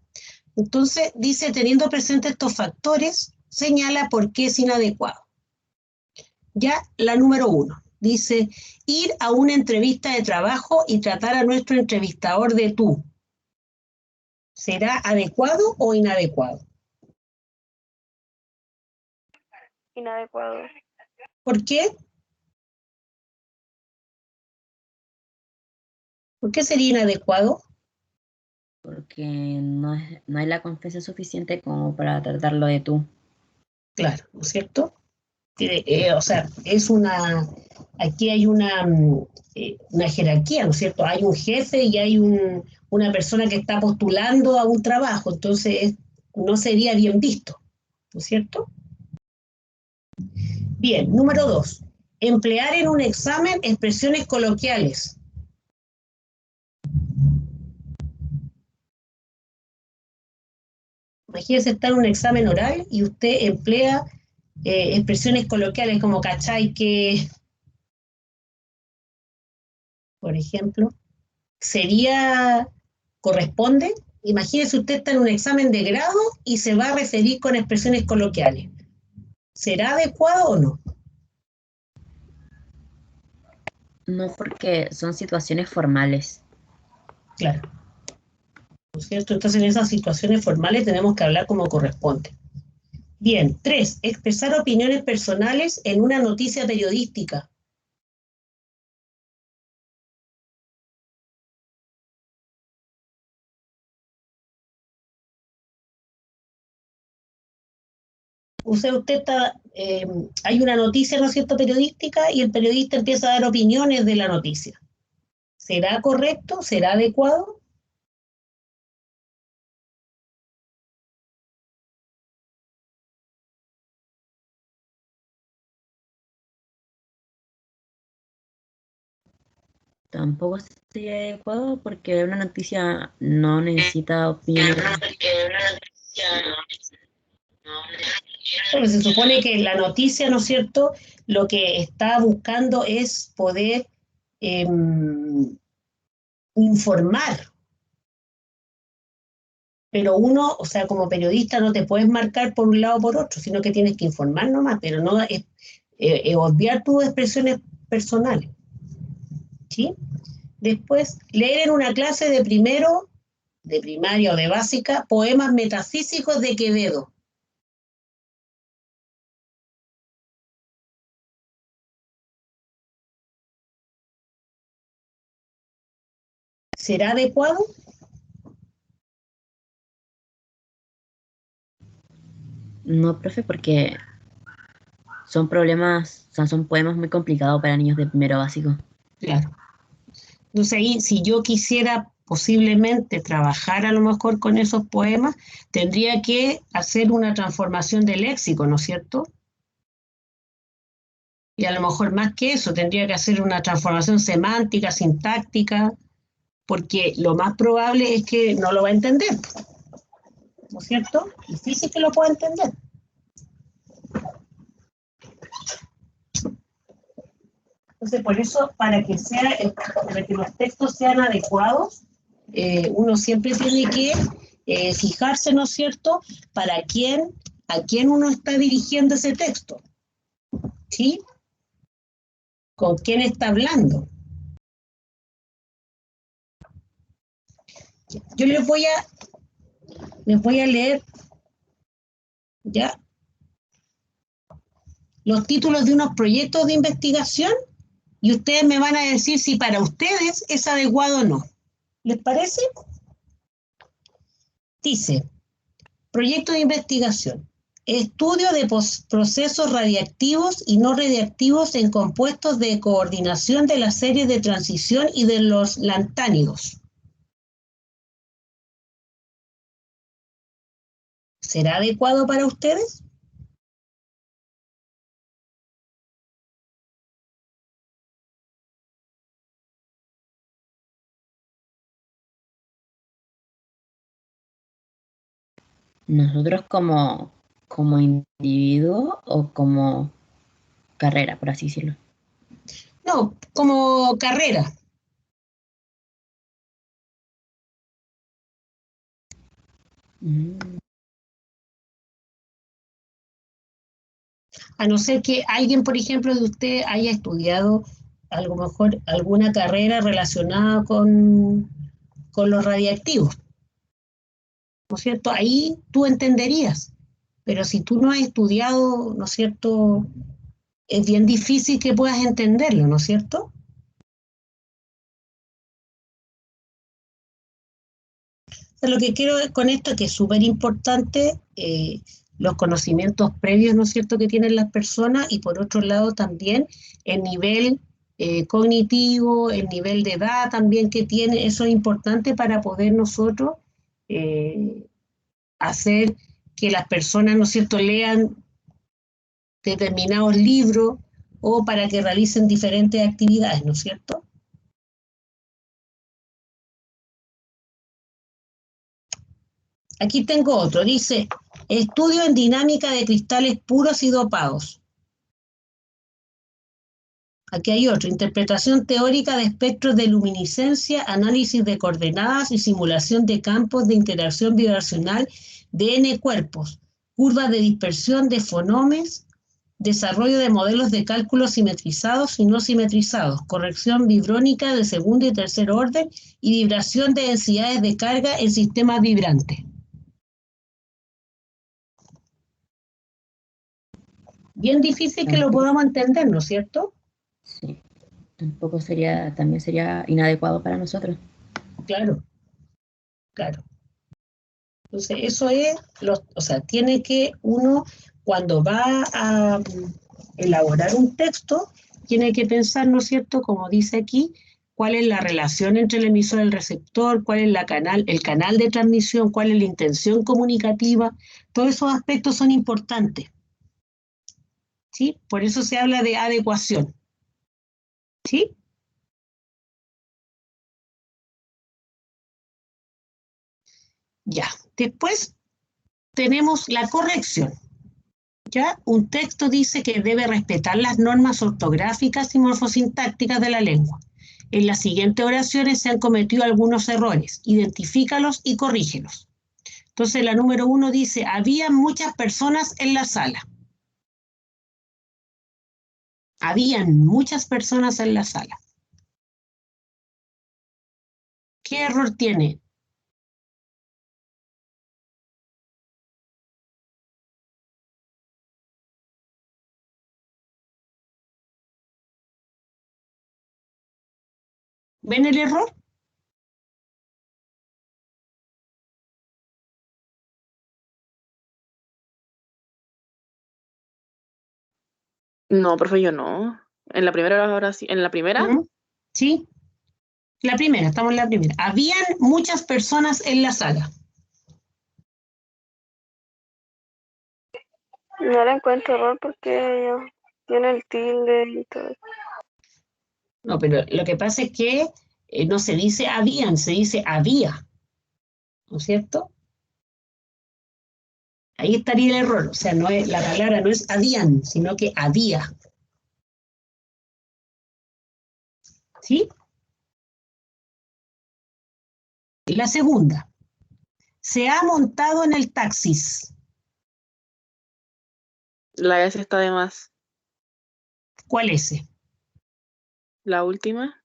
Entonces dice, teniendo presentes estos factores, señala por qué es inadecuado. Ya la número 1, dice, ir a una entrevista de trabajo y tratar a nuestro entrevistador de tú. ¿Será adecuado o inadecuado? Inadecuado. ¿Por qué? ¿Por qué sería inadecuado? Porque no hay la confianza suficiente como para tratarlo de tú. Claro, ¿no es cierto? O sea, aquí hay una jerarquía, ¿no es cierto? Hay un jefe y hay una persona que está postulando a un trabajo, entonces no sería bien visto, ¿no es cierto? Bien, número 2. emplear en un examen expresiones coloquiales. Imagínese estar en un examen oral y usted emplea expresiones coloquiales como cachai que, por ejemplo, corresponde. Imagínese usted está en un examen de grado y se va a referir con expresiones coloquiales. ¿Será adecuado o no? No, porque son situaciones formales. Claro. ¿No es cierto? Entonces, en esas situaciones formales tenemos que hablar como corresponde. Bien, 3. Expresar opiniones personales en una noticia periodística. Hay una noticia, ¿no es cierto?, periodística, y el periodista empieza a dar opiniones de la noticia. ¿Será correcto? ¿Será adecuado? Tampoco sería adecuado porque una noticia no necesita opiniones. Bueno, se supone que la noticia, ¿no es cierto?, lo que está buscando es poder informar. Pero uno, o sea, como periodista no te puedes marcar por un lado o por otro, sino que tienes que informar nomás, pero no obviar tus expresiones personales. ¿Sí? Después, leer en una clase de primero, de primaria o de básica, poemas metafísicos de Quevedo. ¿Será adecuado? No, profe, porque son problemas, o sea, son poemas muy complicados para niños de primero básico. Claro. Entonces ahí, si yo quisiera posiblemente trabajar a lo mejor con esos poemas, tendría que hacer una transformación del léxico, ¿no es cierto? Y a lo mejor más que eso, tendría que hacer una transformación semántica, sintáctica, porque lo más probable es que no lo va a entender, ¿no es cierto? Difícil que lo pueda entender. Entonces, por eso, para que los textos sean adecuados, uno siempre tiene que fijarse, ¿no es cierto?, a quién uno está dirigiendo ese texto, ¿sí? ¿Con quién está hablando? Yo les voy a leer, ¿ya?, los títulos de unos proyectos de investigación y ustedes me van a decir si para ustedes es adecuado o no. ¿Les parece? Dice, proyecto de investigación. Estudio de procesos radiactivos y no radiactivos en compuestos de coordinación de las series de transición y de los lantánidos. ¿Será adecuado para ustedes? Nosotros como individuo o como carrera, por así decirlo. No, como carrera. A no ser que alguien, por ejemplo, de usted haya estudiado a lo mejor alguna carrera relacionada con los radiactivos, ¿no es cierto? Ahí tú entenderías, pero si tú no has estudiado, ¿no es cierto?, es bien difícil que puedas entenderlo, ¿no es cierto? O sea, lo que quiero con esto es que es súper importante los conocimientos previos, ¿no es cierto?, que tienen las personas y por otro lado también el nivel cognitivo, el nivel de edad también que tiene, eso es importante para poder nosotros hacer que las personas, ¿no es cierto?, lean determinados libros o para que realicen diferentes actividades, ¿no es cierto? Aquí tengo otro, dice, estudio en dinámica de cristales puros y dopados. Aquí hay otro, interpretación teórica de espectros de luminiscencia, análisis de coordenadas y simulación de campos de interacción vibracional de N cuerpos, curvas de dispersión de fonomes, desarrollo de modelos de cálculo simetrizados y no simetrizados, corrección vibrónica de segundo y tercer orden y vibración de densidades de carga en sistemas vibrantes. Bien difícil que lo podamos entender, ¿no es cierto? Sí, también sería inadecuado para nosotros. Claro, claro. Entonces, eso es, o sea, tiene que uno, cuando va a elaborar un texto, tiene que pensar, ¿no es cierto?, como dice aquí, cuál es la relación entre el emisor y el receptor, cuál es el canal de transmisión, cuál es la intención comunicativa, todos esos aspectos son importantes, ¿sí? Por eso se habla de adecuación, ¿sí? Ya, después tenemos la corrección. ¿Ya? Un texto dice que debe respetar las normas ortográficas y morfosintácticas de la lengua. En las siguientes oraciones se han cometido algunos errores. Identifícalos y corrígelos. Entonces la número 1 dice, había muchas personas en la sala. Habían muchas personas en la sala. ¿Qué error tiene? ¿Ven el error? No, profe, yo no. En la primera ahora sí. ¿En la primera? Sí, la primera, estamos en la primera. Habían muchas personas en la sala. No le encuentro error porque ya tiene el tilde y todo. No, pero lo que pasa es que no se dice habían, se dice había, ¿no es cierto? Ahí estaría el error, o sea, la palabra no es habían, sino que había. ¿Sí? La segunda, se ha montado en el taxis. La S está de más. ¿Cuál es ese? La última.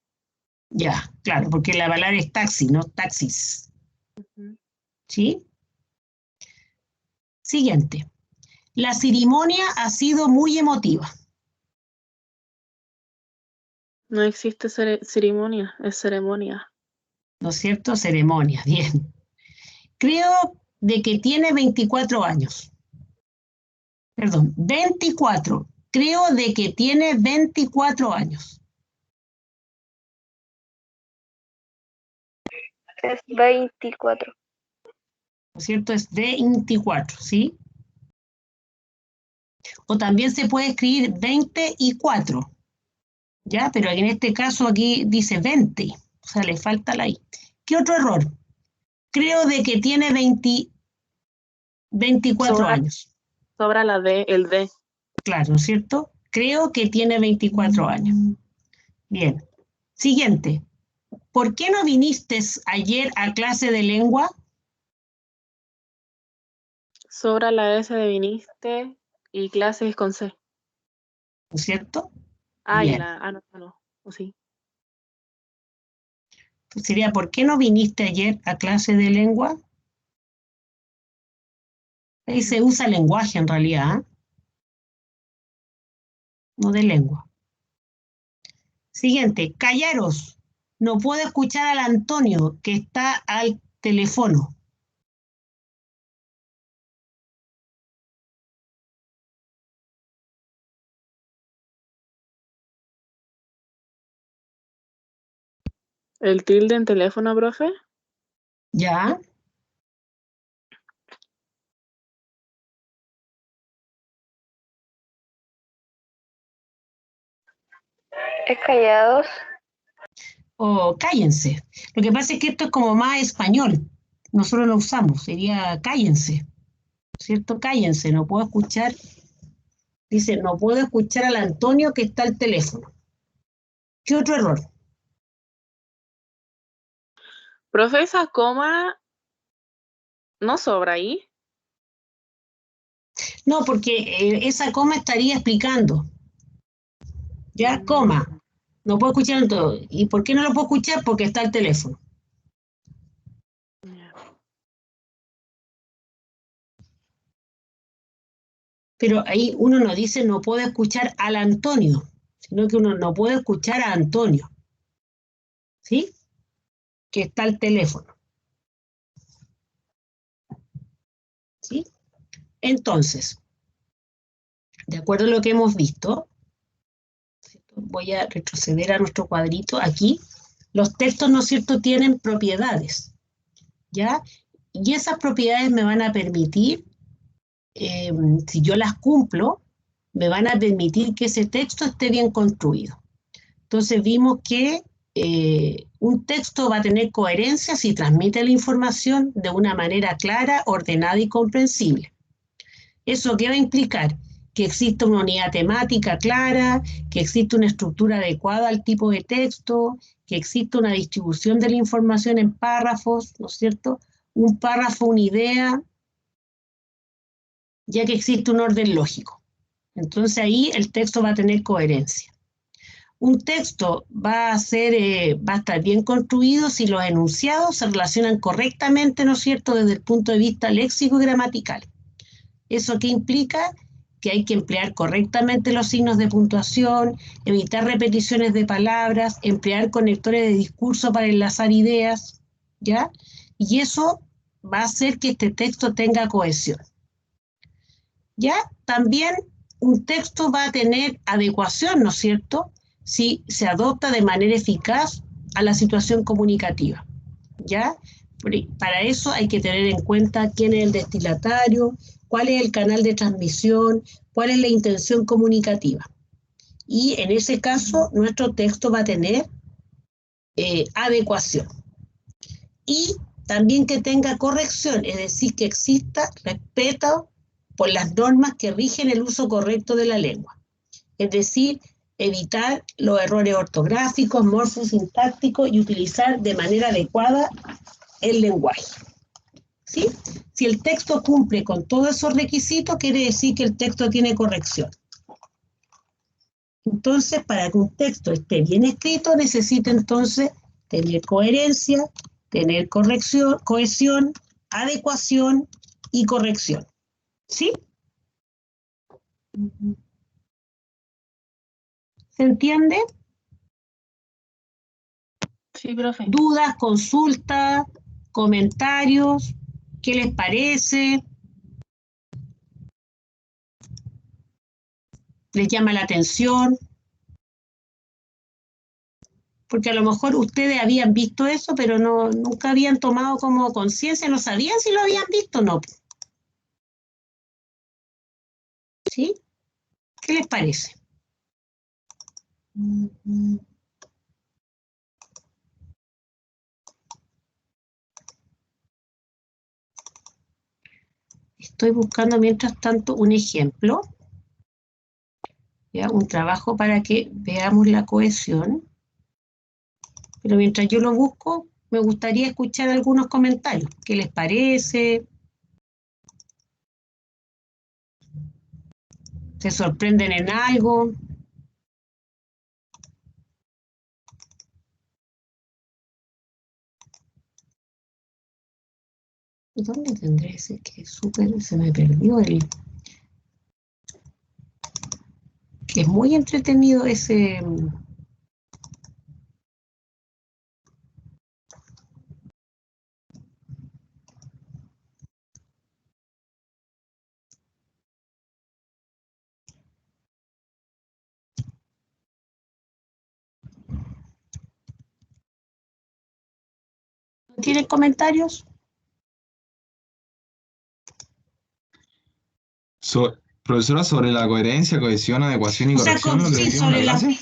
Ya, claro, porque la palabra es taxi, no taxis. ¿Sí? Siguiente. La ceremonia ha sido muy emotiva. No existe ceremonia, es ceremonia. ¿No es cierto? Ceremonia, bien. Creo de que tiene 24 años. Perdón, 24. Creo de que tiene 24 años. Es 24. ¿No es cierto? Es 24, ¿sí? O también se puede escribir 24, ¿ya? Pero en este caso aquí dice 20, o sea, le falta la I. ¿Qué otro error? Creo de que tiene 24 años. Sobra la D, el D. Claro, ¿no es cierto? Creo que tiene 24 años. Bien. Siguiente. ¿Por qué no viniste ayer a clase de lengua? Sobra la S de viniste y clases con C. ¿No es cierto? Ah, y Bien. la no. ¿O sí? Sería, ¿por qué no viniste ayer a clase de lengua? Ahí se usa lenguaje en realidad, ¿eh? No de lengua. Siguiente, callaros. No puedo escuchar al Antonio que está al teléfono. ¿El tilde en teléfono, profe? ¿Ya? ¿Es callados? O cállense. Lo que pasa es que esto es como más español. Nosotros lo usamos, sería cállense, ¿cierto? Cállense, no puedo escuchar. Dice, no puedo escuchar al Antonio que está al teléfono. ¿Qué otro error? Profe, esa coma no sobra ahí. No, porque esa coma estaría explicando. Ya, coma. No puedo escuchar todo. ¿Y por qué no lo puedo escuchar? Porque está el teléfono. Pero ahí uno no dice no puedo escuchar al Antonio, sino que uno no puede escuchar a Antonio. ¿Sí? Que está el teléfono. ¿Sí? Entonces, de acuerdo a lo que hemos visto, voy a retroceder a nuestro cuadrito aquí. Los textos, ¿no es cierto?, tienen propiedades, ¿ya? Y esas propiedades me van a permitir, si yo las cumplo, me van a permitir que ese texto esté bien construido. Entonces vimos que un texto va a tener coherencia si transmite la información de una manera clara, ordenada y comprensible. ¿Eso qué va a implicar? Que exista una unidad temática clara, que exista una estructura adecuada al tipo de texto, que exista una distribución de la información en párrafos, ¿no es cierto? Un párrafo, una idea, ya que existe un orden lógico. Entonces ahí el texto va a tener coherencia. Un texto va a estar bien construido si los enunciados se relacionan correctamente, ¿no es cierto?, desde el punto de vista léxico y gramatical. ¿Eso qué implica? Que hay que emplear correctamente los signos de puntuación, evitar repeticiones de palabras, emplear conectores de discurso para enlazar ideas, ¿ya? Y eso va a hacer que este texto tenga cohesión. ¿Ya? También un texto va a tener adecuación, ¿no es cierto?, si se adopta de manera eficaz a la situación comunicativa, ¿ya? Para eso hay que tener en cuenta quién es el destinatario, cuál es el canal de transmisión, cuál es la intención comunicativa. Y en ese caso, nuestro texto va a tener adecuación. Y también que tenga corrección, es decir, que exista respeto por las normas que rigen el uso correcto de la lengua. Es decir, evitar los errores ortográficos, morfosintácticos y utilizar de manera adecuada el lenguaje. ¿Sí? Si el texto cumple con todos esos requisitos, quiere decir que el texto tiene corrección. Entonces, para que un texto esté bien escrito, necesita entonces tener coherencia, tener corrección, cohesión, adecuación y corrección. ¿Sí? ¿Se entiende? Sí, profe. Dudas, consultas, comentarios, ¿qué les parece? ¿Les llama la atención? Porque a lo mejor ustedes habían visto eso, pero no, nunca habían tomado como conciencia, no sabían si lo habían visto o no. ¿Sí? ¿Qué les parece? Estoy buscando mientras tanto un ejemplo, ¿ya? Un trabajo para que veamos la cohesión. Pero mientras yo lo busco, me gustaría escuchar algunos comentarios. ¿Qué les parece? ¿Se sorprenden en algo? ¿Dónde tendré ese que súper se me perdió el? Que es muy entretenido ese. ¿Tienen comentarios? Profesora, sobre la coherencia, cohesión, adecuación y O sea, corrección, lo que sí, decimos en la clase.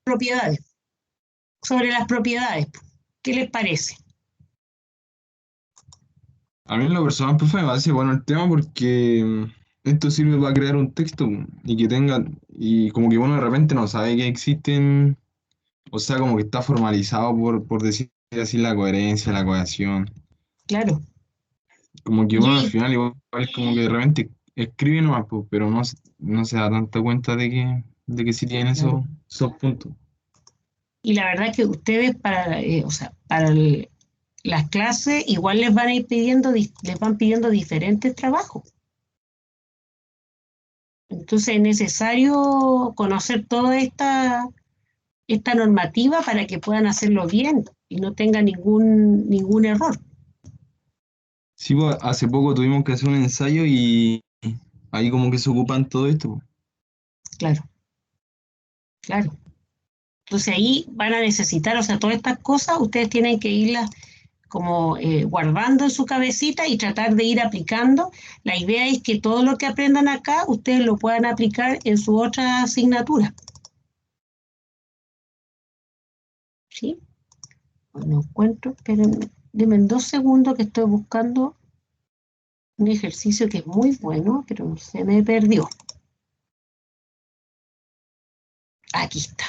propiedades. Sobre las propiedades. ¿Qué les parece? A mí en lo personal, profe, me parece bueno el tema porque esto sirve para crear un texto y que tenga, y como que uno de repente no sabe que existen, o sea, como que está formalizado por decir así la coherencia, la cohesión. Claro. Como que uno al Y, final igual es como que de repente escribe nomás, pues, pero no se da tanta cuenta de que sí tiene claro. esos puntos. Y la verdad que ustedes o sea, las clases igual les van a ir pidiendo, les van pidiendo diferentes trabajos. Entonces es necesario conocer toda esta normativa para que puedan hacerlo bien y no tengan ningún error. Sí, pues, hace poco tuvimos que hacer un ensayo y ahí como que se ocupan todo esto, pues. Claro, claro. Entonces ahí van a necesitar, o sea, todas estas cosas ustedes tienen que irlas como guardando en su cabecita y tratar de ir aplicando. La idea es que todo lo que aprendan acá ustedes lo puedan aplicar en su otra asignatura. ¿Sí? No encuentro, espérenme, denme 2 segundos que estoy buscando un ejercicio que es muy bueno, pero se me perdió. Aquí está.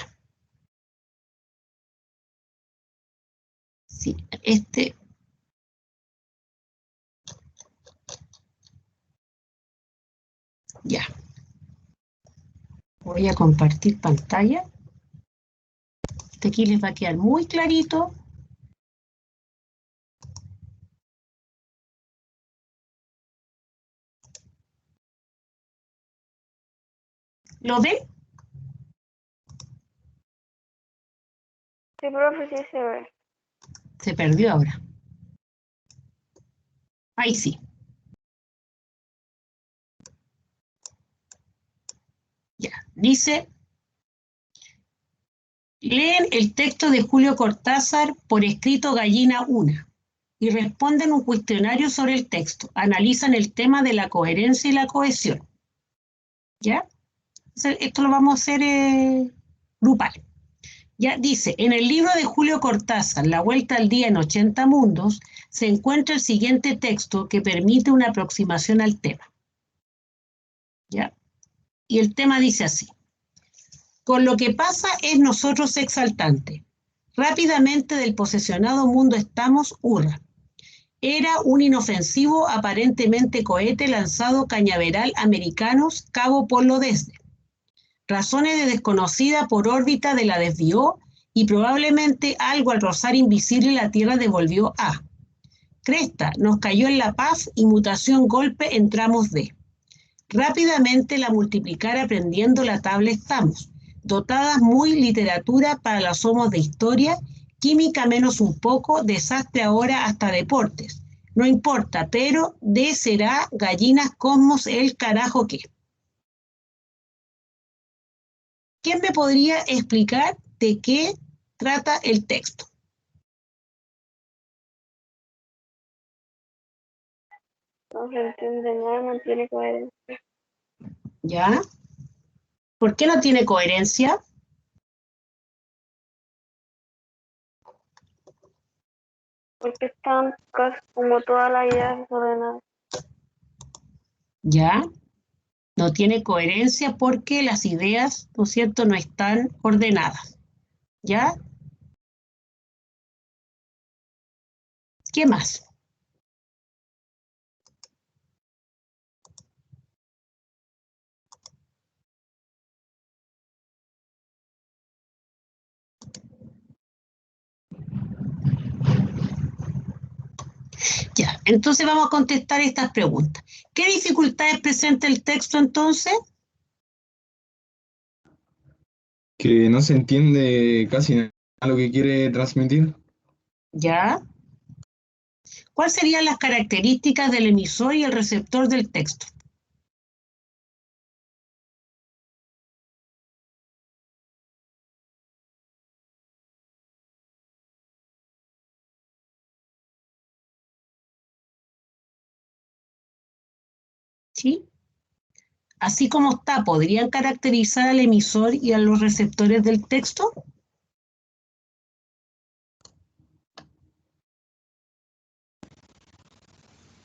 Sí, ya. Voy a compartir pantalla. Aquí les va a quedar muy clarito. ¿Lo ven? Sí, profe, sí se ve. Se perdió ahora. Ahí sí. Ya. Dice, leen el texto de Julio Cortázar por escrito Gallina 1 y responden un cuestionario sobre el texto. Analizan el tema de la coherencia y la cohesión. ¿Ya? Esto lo vamos a hacer grupal. Ya dice, en el libro de Julio Cortázar, La Vuelta al Día en 80 Mundos, se encuentra el siguiente texto que permite una aproximación al tema. ¿Ya? Y el tema dice así. Con lo que pasa es nosotros exaltante. Rápidamente del posesionado mundo estamos, hurra. Era un inofensivo, aparentemente cohete lanzado cañaveral americanos, cabo Polo desde. Razones de desconocida por órbita de la desvió y probablemente algo al rozar invisible la Tierra devolvió a. Cresta, nos cayó en La Paz y mutación golpe entramos de. Rápidamente la multiplicar aprendiendo la tabla estamos. Dotadas muy literatura para los somos de historia, química menos un poco, desastre ahora hasta deportes. No importa, pero de será gallinas cosmos el carajo que. ¿Quién me podría explicar de qué trata el texto? No se entiende nada, no tiene coherencia. ¿Ya? ¿Por qué no tiene coherencia? Porque están casi como todas las ideas desordenadas. ¿Ya? No tiene coherencia porque las ideas, ¿no es cierto?, no están ordenadas. ¿Ya? ¿Qué más? Ya, entonces vamos a contestar estas preguntas. ¿Qué dificultades presenta el texto entonces? Que no se entiende casi nada lo que quiere transmitir. ¿Ya? ¿Cuáles serían las características del emisor y el receptor del texto? ¿Sí? Así como está, ¿podrían caracterizar al emisor y a los receptores del texto?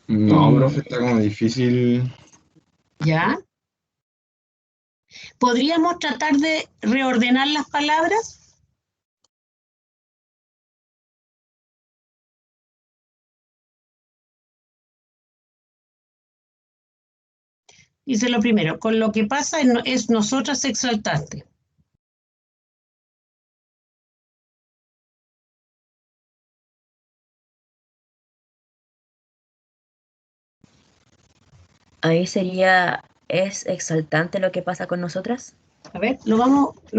No, Mm. profe, está como difícil. ¿Ya? ¿Podríamos tratar de reordenar las palabras? Dice lo primero, con lo que pasa es nosotras exaltante. Ahí sería, ¿es exaltante lo que pasa con nosotras? A ver, lo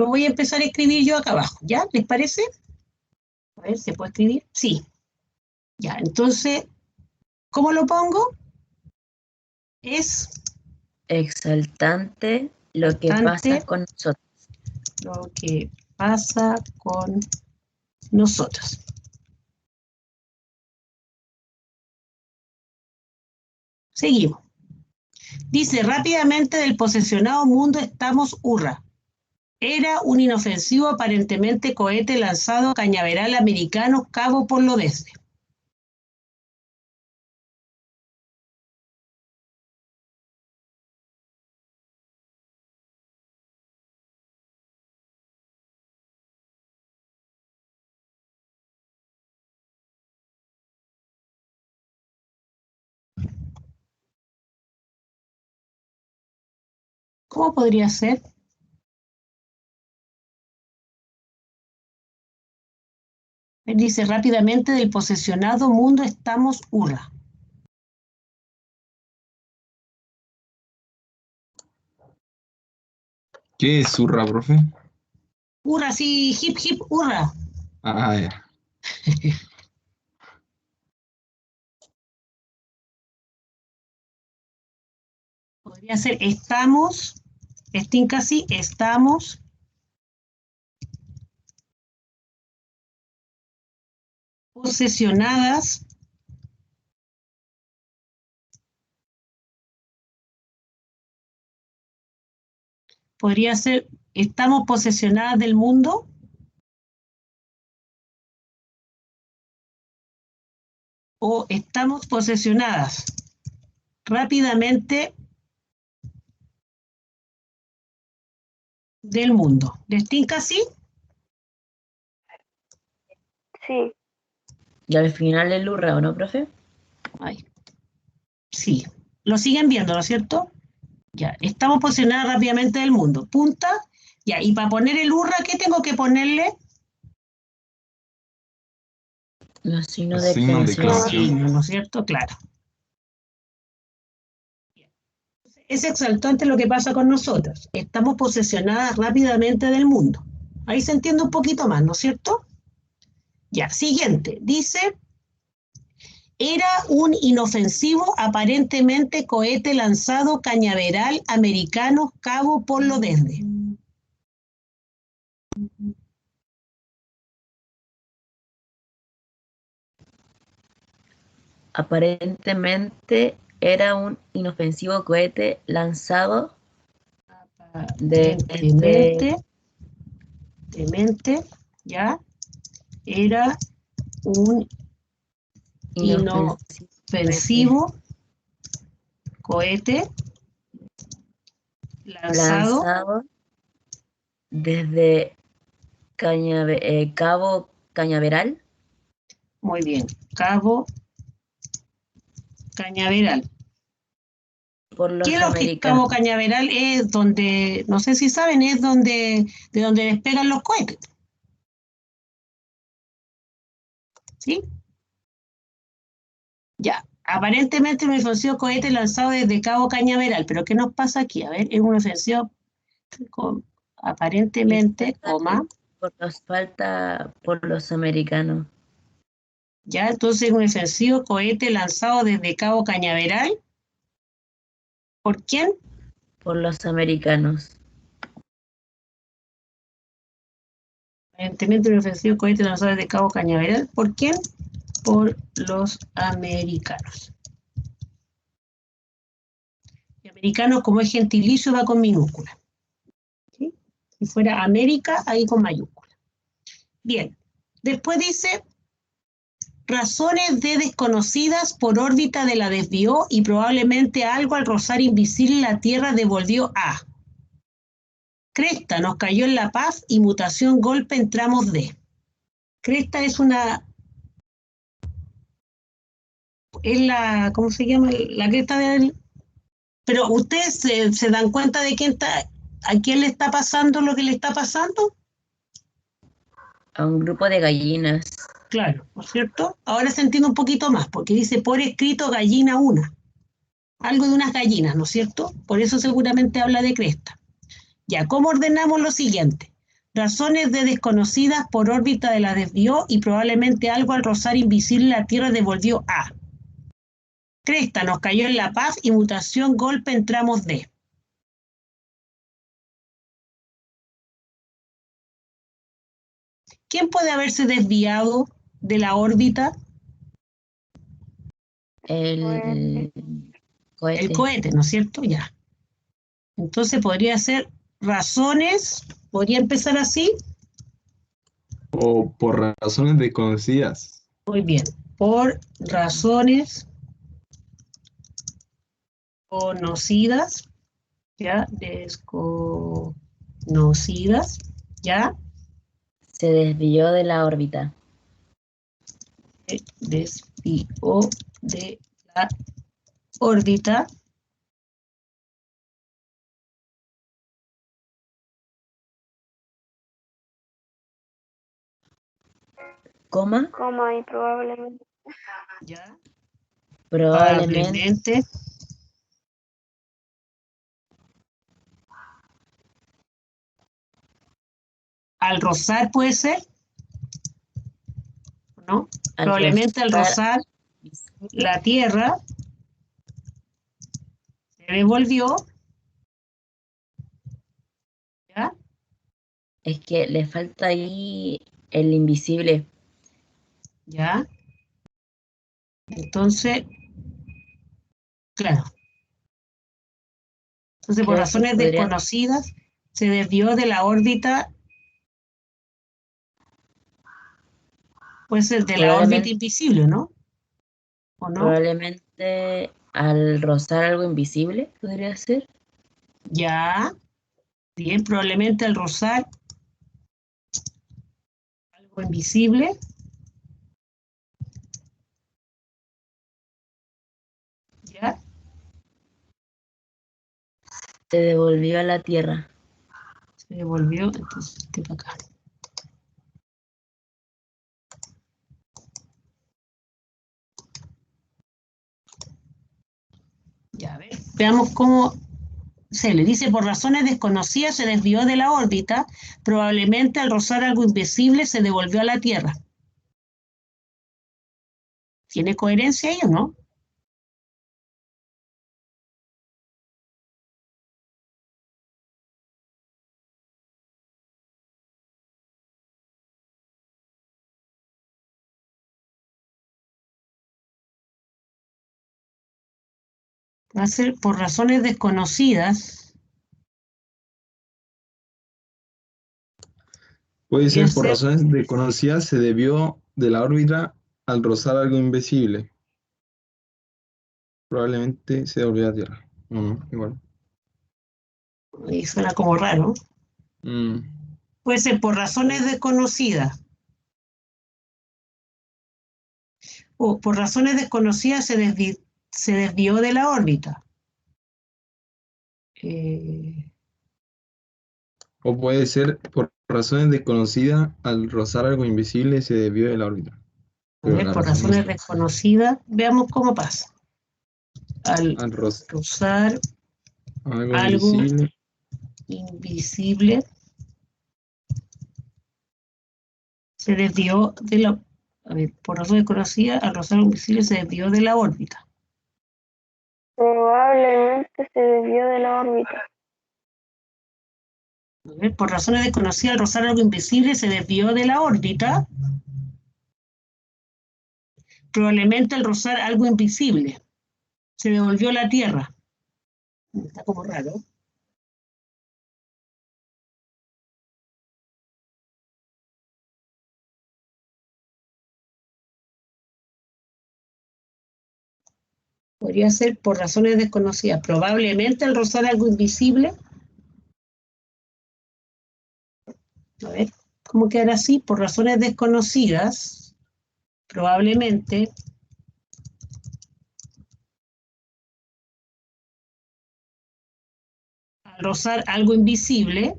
voy a empezar a escribir yo acá abajo, ¿ya? ¿Les parece? A ver, ¿se puede escribir? Sí. Ya, entonces, ¿cómo lo pongo? Es Exaltante lo que pasa exaltante con nosotras. lo que pasa con nosotros. Seguimos. Dice, rápidamente del posesionado mundo estamos hurra. Era un inofensivo aparentemente cohete lanzado a cañaveral americano cabo por lo desde. ¿Cómo podría ser? Dice, rápidamente del posesionado mundo estamos hurra. ¿Qué es zurra, profe? Hurra, sí, hip, hip, hurra. Ah, ya. Podría ser estamos, casi estamos posesionadas podría ser estamos posesionadas del mundo o estamos posesionadas rápidamente del mundo. ¿Les tinca así? Sí, Y al final el lurra, ¿o no, profe? Ay, sí. Lo siguen viendo, ¿no es cierto? Ya, estamos posesionadas rápidamente del mundo. Punta. Ya, y para poner el hurra, ¿qué tengo que ponerle? Los signos Los de signos de exclamación. exclamación. ¿No es cierto? Claro. Es exaltante lo que pasa con nosotros. Estamos posesionadas rápidamente del mundo. Ahí se entiende un poquito más, ¿no es cierto? Ya, siguiente. Dice, era un inofensivo, aparentemente cohete lanzado cañaveral americano cabo por lo desde. Aparentemente era un inofensivo cohete lanzado desde Aparentemente, ya, era un inofensivo cohete lanzado lanzado desde Cabo Cañaveral muy bien, cabo cañaveral. por ¿Qué los es lo que es Cabo americanos. Cañaveral? Es donde, no sé si saben, es donde, de donde despegan los cohetes. ¿Sí? Ya. Aparentemente un ofensivo cohete lanzado desde Cabo Cañaveral. ¿Pero qué nos pasa aquí? A ver, es un ofensivo aparentemente, coma. Por los americanos. Ya, entonces un ofensivo cohete lanzado desde Cabo Cañaveral. ¿Por quién? Por los americanos. Aparentemente un ofensivo cohete lanzado desde Cabo Cañaveral. ¿Por quién? Por los americanos. Y americanos, como es gentilicio, va con minúscula. ¿Sí? Si fuera América, ahí con mayúscula. Bien. Después dice, Razones de desconocidas por órbita de la desvió y probablemente algo al rozar invisible la Tierra devolvió a. Cresta nos cayó en La Paz y mutación golpe en tramos D. Cresta es la, ¿cómo se llama? La cresta del... Pero ustedes se dan cuenta de a quién le está pasando lo que le está pasando. A un grupo de gallinas. Claro, ¿no es cierto? Ahora se entiende un poquito más, porque dice por escrito gallina una. Algo de unas gallinas, ¿no es cierto? Por eso seguramente habla de cresta. Ya, ¿cómo ordenamos lo siguiente? Razones de desconocidas por órbita de la desvió y probablemente algo al rozar invisible la Tierra devolvió a. Cresta nos cayó en La Paz y mutación golpe en tramos D. ¿Quién puede haberse desviado de la órbita? El cohete. El cohete, ¿no es cierto? Ya. Entonces podría ser razones, podría empezar así. O por razones desconocidas. Muy bien. Por razones conocidas, ya, desconocidas, ya, Se desvió de la órbita. desvió de la órbita. Coma, Coma y probablemente. Ya, probablemente. probablemente. Al rozar puede ser, ¿no? Al Probablemente al rozar la Tierra se devolvió, ¿ya? Es que le falta ahí el invisible. ¿Ya? Entonces, claro. Entonces, por Creo que razones podría, desconocidas, se desvió de la órbita, puede ser de la órbita probablemente, invisible, ¿no? ¿O no? probablemente al rozar algo invisible, podría ser. Ya, bien, probablemente al rozar algo invisible, ya, Se devolvió a la Tierra. se devolvió, entonces, ¿qué para acá? Ya, a ver, veamos cómo se le dice por razones desconocidas se desvió de la órbita, probablemente al rozar algo invisible se devolvió a la Tierra. ¿Tiene coherencia ahí o no? Va a ser por razones desconocidas. Puede Podría ser por ser, razones desconocidas se debió de la órbita al rozar algo invisible. Probablemente se devolvió a la Tierra. No, igual. y suena como raro, Mm, puede ser por razones desconocidas o por razones desconocidas se desvió de la órbita. Eh, O puede ser por razones desconocidas al rozar algo invisible se debió de la órbita. a Pero ver, la por razón no razones sé. desconocidas, veamos cómo pasa. Al Al rozar algo algo invisible. invisible se desvió de la, a ver, por razón desconocida, al rozar algo invisible se desvió de la órbita. Probablemente se desvió de la órbita. A ver, por razones desconocidas, al rozar algo invisible se desvió de la órbita. Probablemente al rozar algo invisible se devolvió a la Tierra. Está como raro. Podría ser por razones desconocidas. Probablemente al rozar algo invisible. A ver, ¿cómo quedará así? Por razones desconocidas, probablemente al rozar algo invisible,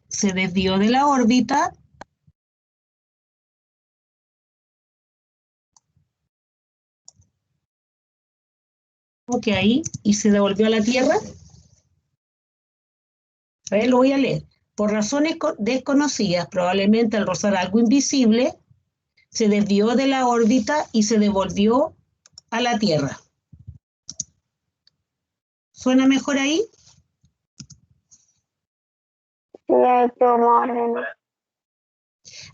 se desvió de la órbita que ahí y se devolvió a la Tierra. A ver, lo voy a leer. Por razones desconocidas, probablemente al rozar algo invisible, se desvió de la órbita y se devolvió a la Tierra. ¿Suena mejor ahí? Sí, hay que orden.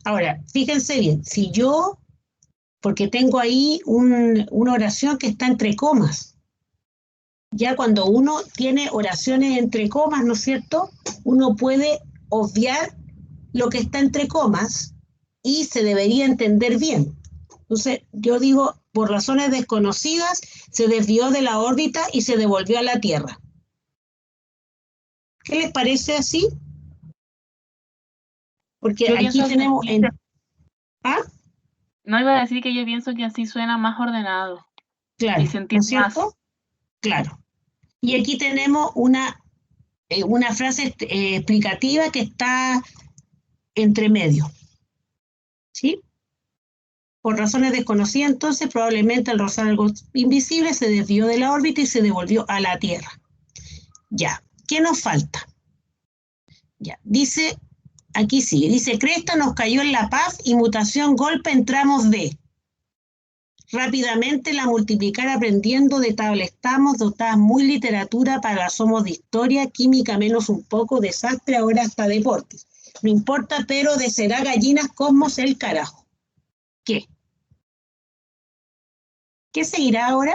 Ahora, fíjense bien, si yo, porque tengo ahí una oración que está entre comas, ya cuando uno tiene oraciones entre comas, ¿no es cierto? Uno puede obviar lo que está entre comas y se debería entender bien. Entonces, yo digo, por razones desconocidas, se desvió de la órbita y se devolvió a la Tierra. ¿Qué les parece así? Porque Yo aquí pienso que tenemos... así, ¿Ah? no iba a decir que yo pienso que así suena más ordenado Claro, y se ¿no es entiende más. cierto? Claro. Y aquí tenemos una frase explicativa que está entre medio. ¿Sí? Por razones desconocidas, entonces, probablemente al rozar algo invisible se desvió de la órbita y se devolvió a la Tierra. Ya. ¿Qué nos falta? Ya. Dice, aquí sí, dice, Cresta nos cayó en la paz y mutación golpe entramos de. Rápidamente la multiplicar aprendiendo de tabla estamos, dotadas muy literatura para somos de historia, química menos un poco, desastre ahora hasta deportes. No importa, pero de será gallinas, cosmos el carajo. ¿Qué? ¿Qué seguirá ahora?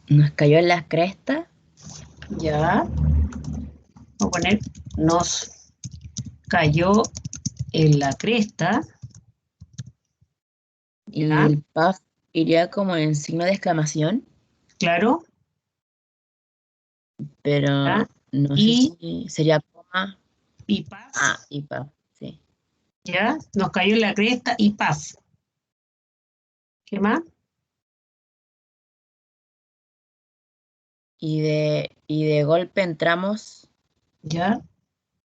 Nos cayó en las crestas Ya. Voy a poner nos cayó en la cresta. y Ya. el puff iría como en signo de exclamación, Claro. pero Ya. no sé Y si sería coma. paz. Ah, y puff, sí. Ya. Nos cayó en la cresta y paz. ¿Qué más? Y de golpe entramos, Ya.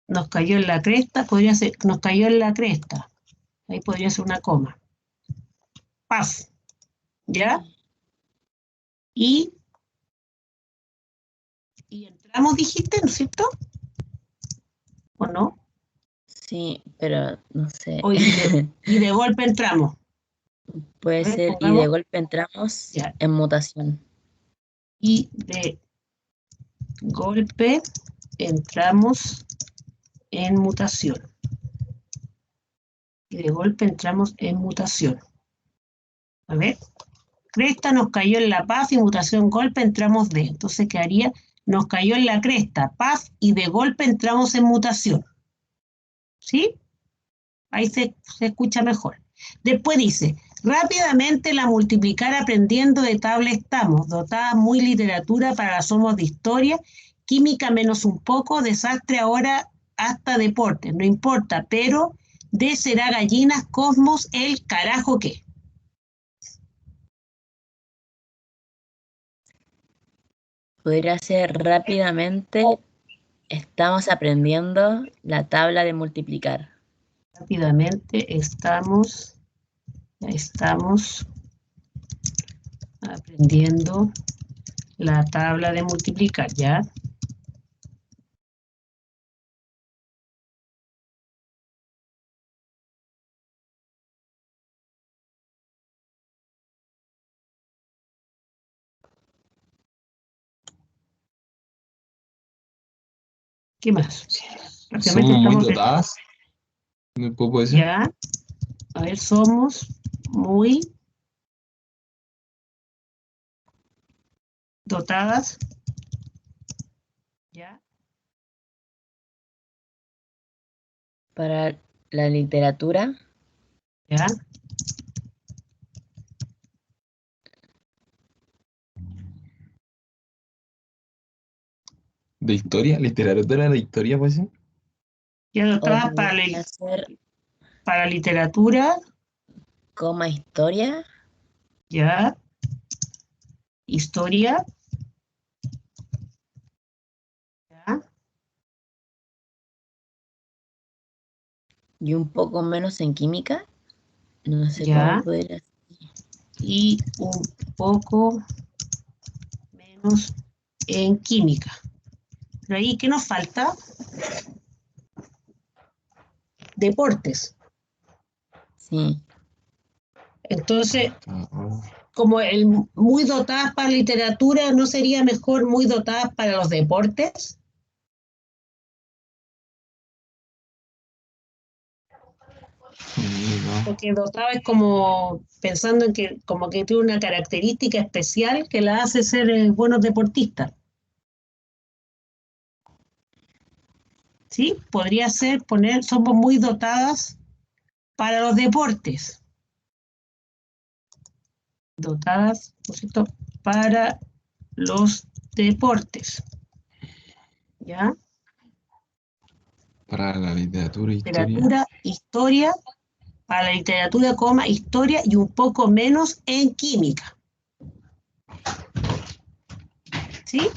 Nos cayó en la cresta, podría ser, nos cayó en la cresta. Ahí podría ser una coma. Paz. ¿Ya? Y entramos, dijiste, ¿no es cierto? ¿O no? sí, pero no sé. O y de golpe entramos. Puede A ver, ser, y de pongamos, golpe entramos ya. en mutación. Y de golpe entramos en mutación. Y de golpe entramos en mutación. A ver. Cresta nos cayó en la paz y mutación golpe entramos de. Entonces quedaría, nos cayó en la cresta, paz y de golpe entramos en mutación. ¿Sí? Ahí se escucha mejor. Después dice, rápidamente la multiplicar aprendiendo de tabla estamos, dotadas muy literatura para somos de historia, química menos un poco, desastre ahora hasta deporte, no importa, pero de será gallinas, cosmos, el carajo qué. Podría ser rápidamente, estamos aprendiendo la tabla de multiplicar. Rápidamente estamos aprendiendo la tabla de multiplicar, ¿ya? ¿Qué más? Somos muy dotadas. ¿Me puedo decir? Ya, a ver, somos muy dotadas, ¿ya? Para la literatura, ¿Ya? ¿De historia? ¿Literatura de historia, pues sí? Ya o dotadas podría ser para literatura, coma historia, ¿ya? Historia, ¿ya? y un poco menos en química. No sé cómo ¿Ya? podría ser. Y un poco menos en química. Pero ahí, ¿qué nos falta? Deportes. Sí, Entonces, como el muy dotadas para literatura, ¿no sería mejor muy dotadas para los deportes? Porque dotado es como pensando en que como que tiene una característica especial que la hace ser buenos deportistas. ¿Sí? Podría ser poner, somos muy dotadas para los deportes. Dotadas, por cierto, para los deportes. ¿Ya? Para la literatura, historia. Literatura, historia, para la literatura, coma, historia y un poco menos en química. ¿Sí?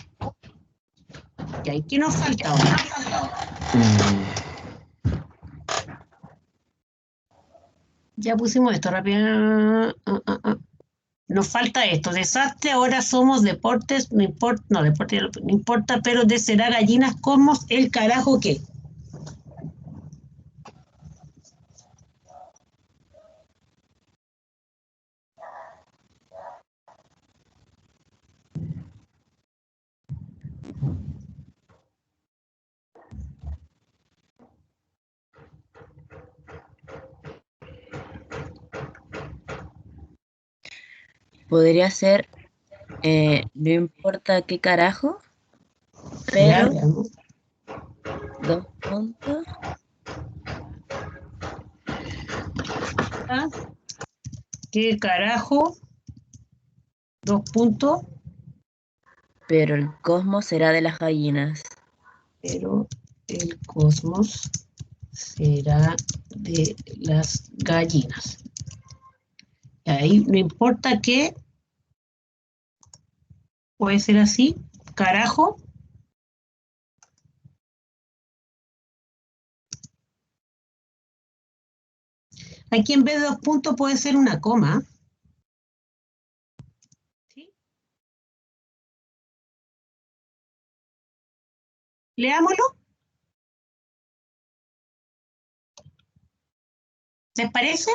¿Y ahí qué nos falta ahora? Ya pusimos esto rápido. Nos falta esto. Desastre, ahora somos deportes, no importa, no, deporte no importa, pero de será gallinas como el carajo que. podría ser no importa qué carajo, Ya, pero veamos. dos puntos, Ah, ¿qué carajo? Dos puntos, pero el cosmos será de las gallinas. pero el cosmos será de las gallinas. Y ahí no importa qué, puede ser así, carajo. Aquí en vez de dos puntos puede ser una coma. ¿Sí? Leámoslo. ¿Les parece?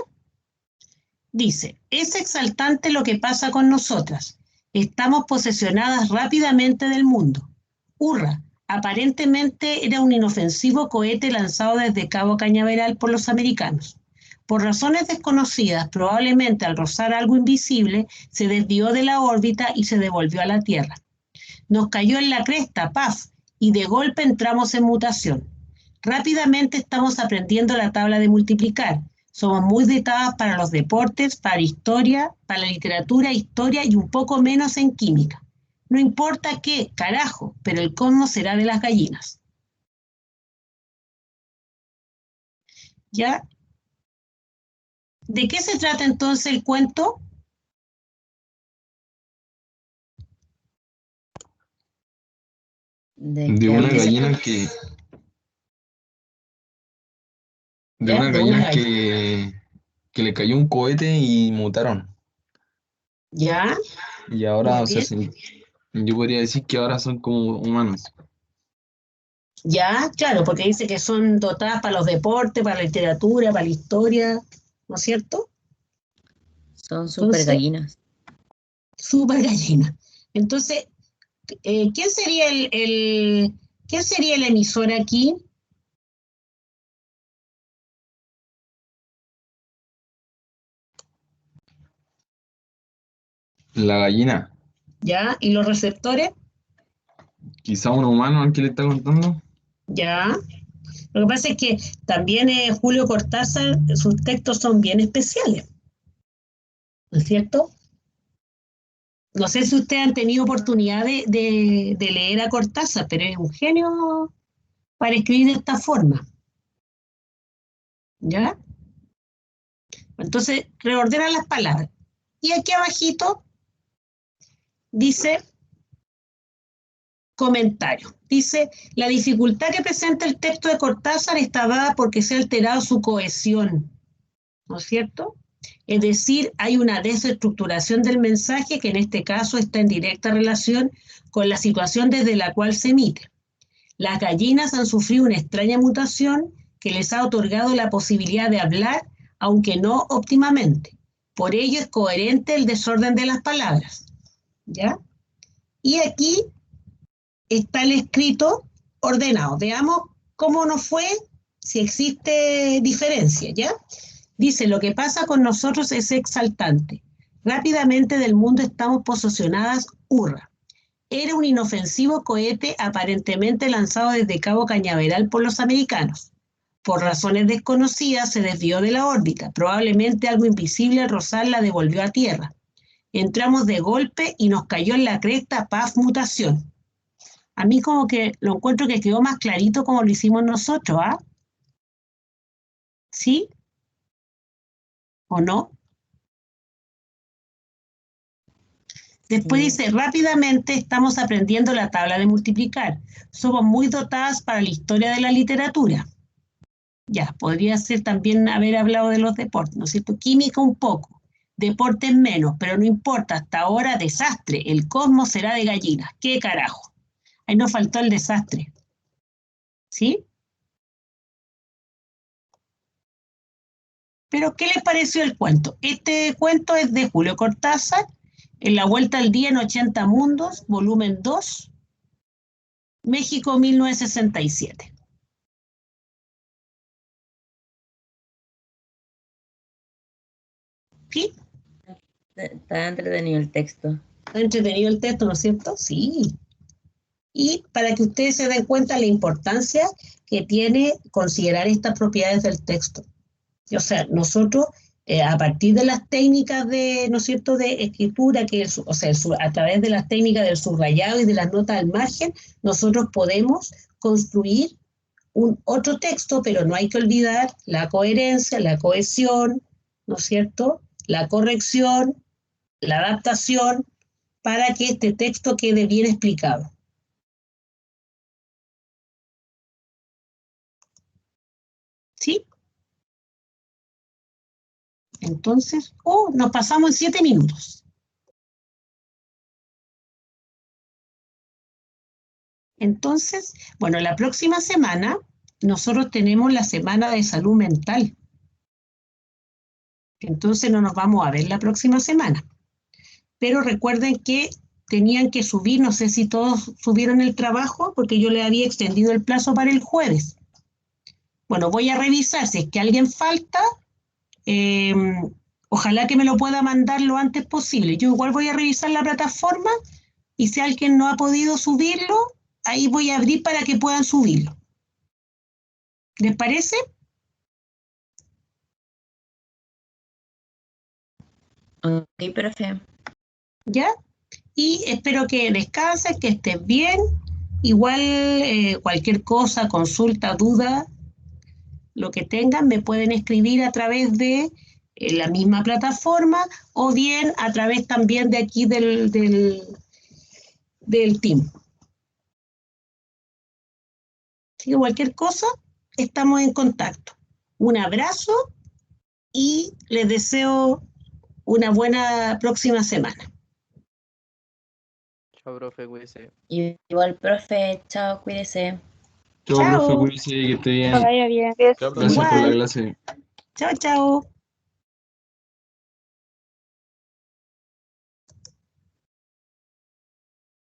Dice, es exaltante lo que pasa con nosotras. Estamos posesionadas rápidamente del mundo. Hurra, aparentemente era un inofensivo cohete lanzado desde Cabo Cañaveral por los americanos. Por razones desconocidas, probablemente al rozar algo invisible, se desvió de la órbita y se devolvió a la Tierra. Nos cayó en la cresta, paf, y de golpe entramos en mutación. Rápidamente estamos aprendiendo la tabla de multiplicar. Somos muy dotadas para los deportes, para historia, para la literatura, historia y un poco menos en química. No importa qué, carajo, pero el cosmos será de las gallinas. ¿Ya? ¿De qué se trata entonces el cuento? De De que una ¿De qué se había, gallina trata? que, de ¿Ya? una De una gallina gallina. que le cayó un cohete y mutaron. ¿Ya? Y ahora, Muy o sea, bien. yo podría decir que ahora son como humanos. Ya, claro, porque dice que son dotadas para los deportes, para la literatura, para la historia, ¿no es cierto? son super Entonces, gallinas. súper gallina. Entonces, ¿quién sería quién sería el emisor aquí? La gallina. ¿Ya? ¿Y los receptores? Quizá un humano al que le está contando. ¿Ya? Lo que pasa es que también Julio Cortázar, sus textos son bien especiales, ¿no es cierto? No sé si ustedes han tenido oportunidad de leer a Cortázar, pero es un genio para escribir de esta forma, ¿ya? Entonces, reordena las palabras. Y aquí abajito dice comentario. Dice, la dificultad que presenta el texto de Cortázar está dada porque se ha alterado su cohesión, ¿no es cierto? Es decir, hay una desestructuración del mensaje que en este caso está en directa relación con la situación desde la cual se emite. Las gallinas han sufrido una extraña mutación que les ha otorgado la posibilidad de hablar, aunque no óptimamente. Por ello es coherente el desorden de las palabras, ¿ya? Y aquí está el escrito ordenado. Veamos cómo nos fue, si existe diferencia, ¿ya? Dice, lo que pasa con nosotros es exaltante. Rápidamente del mundo estamos posesionadas, hurra. Era un inofensivo cohete aparentemente lanzado desde Cabo Cañaveral por los americanos. Por razones desconocidas se desvió de la órbita. Probablemente algo invisible al rozar la devolvió a tierra. Entramos de golpe y nos cayó en la cresta, paf, mutación. A mí como que lo encuentro que quedó más clarito como lo hicimos nosotros, ¿ah? ¿Sí? ¿O no? Después dice, rápidamente estamos aprendiendo la tabla de multiplicar. Somos muy dotadas para la historia de la literatura. Ya, podría ser también haber hablado de los deportes, ¿no es cierto? Química un poco, deportes menos, pero no importa, hasta ahora desastre. El cosmos será de gallinas. ¿Qué carajo? Ahí nos faltó el desastre. ¿Sí? Pero, ¿qué les pareció el cuento? Este cuento es de Julio Cortázar, en La Vuelta al Día en 80 Mundos, volumen 2, México 1967. ¿Sí? Está entretenido el texto. Está entretenido el texto, ¿no es cierto? Sí. Y para que ustedes se den cuenta de la importancia que tiene considerar estas propiedades del texto. O sea, nosotros, a partir de las técnicas de, ¿no es cierto?, de escritura, a través de las técnicas del subrayado y de las notas al margen, nosotros podemos construir un otro texto, pero no hay que olvidar la coherencia, la cohesión, ¿no es cierto?, la corrección, la adaptación, para que este texto quede bien explicado. ¿Sí? Entonces, nos pasamos en 7 minutos. Entonces, bueno, la próxima semana nosotros tenemos la semana de salud mental. Entonces no nos vamos a ver la próxima semana. Pero recuerden que tenían que subir, no sé si todos subieron el trabajo, porque yo le había extendido el plazo para el jueves. Bueno, voy a revisar si es que alguien falta. Ojalá que me lo pueda mandar lo antes posible. Yo igual voy a revisar la plataforma y si alguien no ha podido subirlo, ahí voy a abrir para que puedan subirlo. ¿Les parece? Ok, profe. ¿Ya? Y espero que descansen, que estén bien. Igual cualquier cosa, consulta, duda, lo que tengan, me pueden escribir a través de la misma plataforma o bien a través también de aquí del team. Así que cualquier cosa, estamos en contacto. Un abrazo y les deseo una buena próxima semana. Chao, profe, cuídese. Igual, profe, chao, cuídese. Chao, profe, cuídese, que esté bien. Que vaya bien. Gracias por la clase. Chao, chao.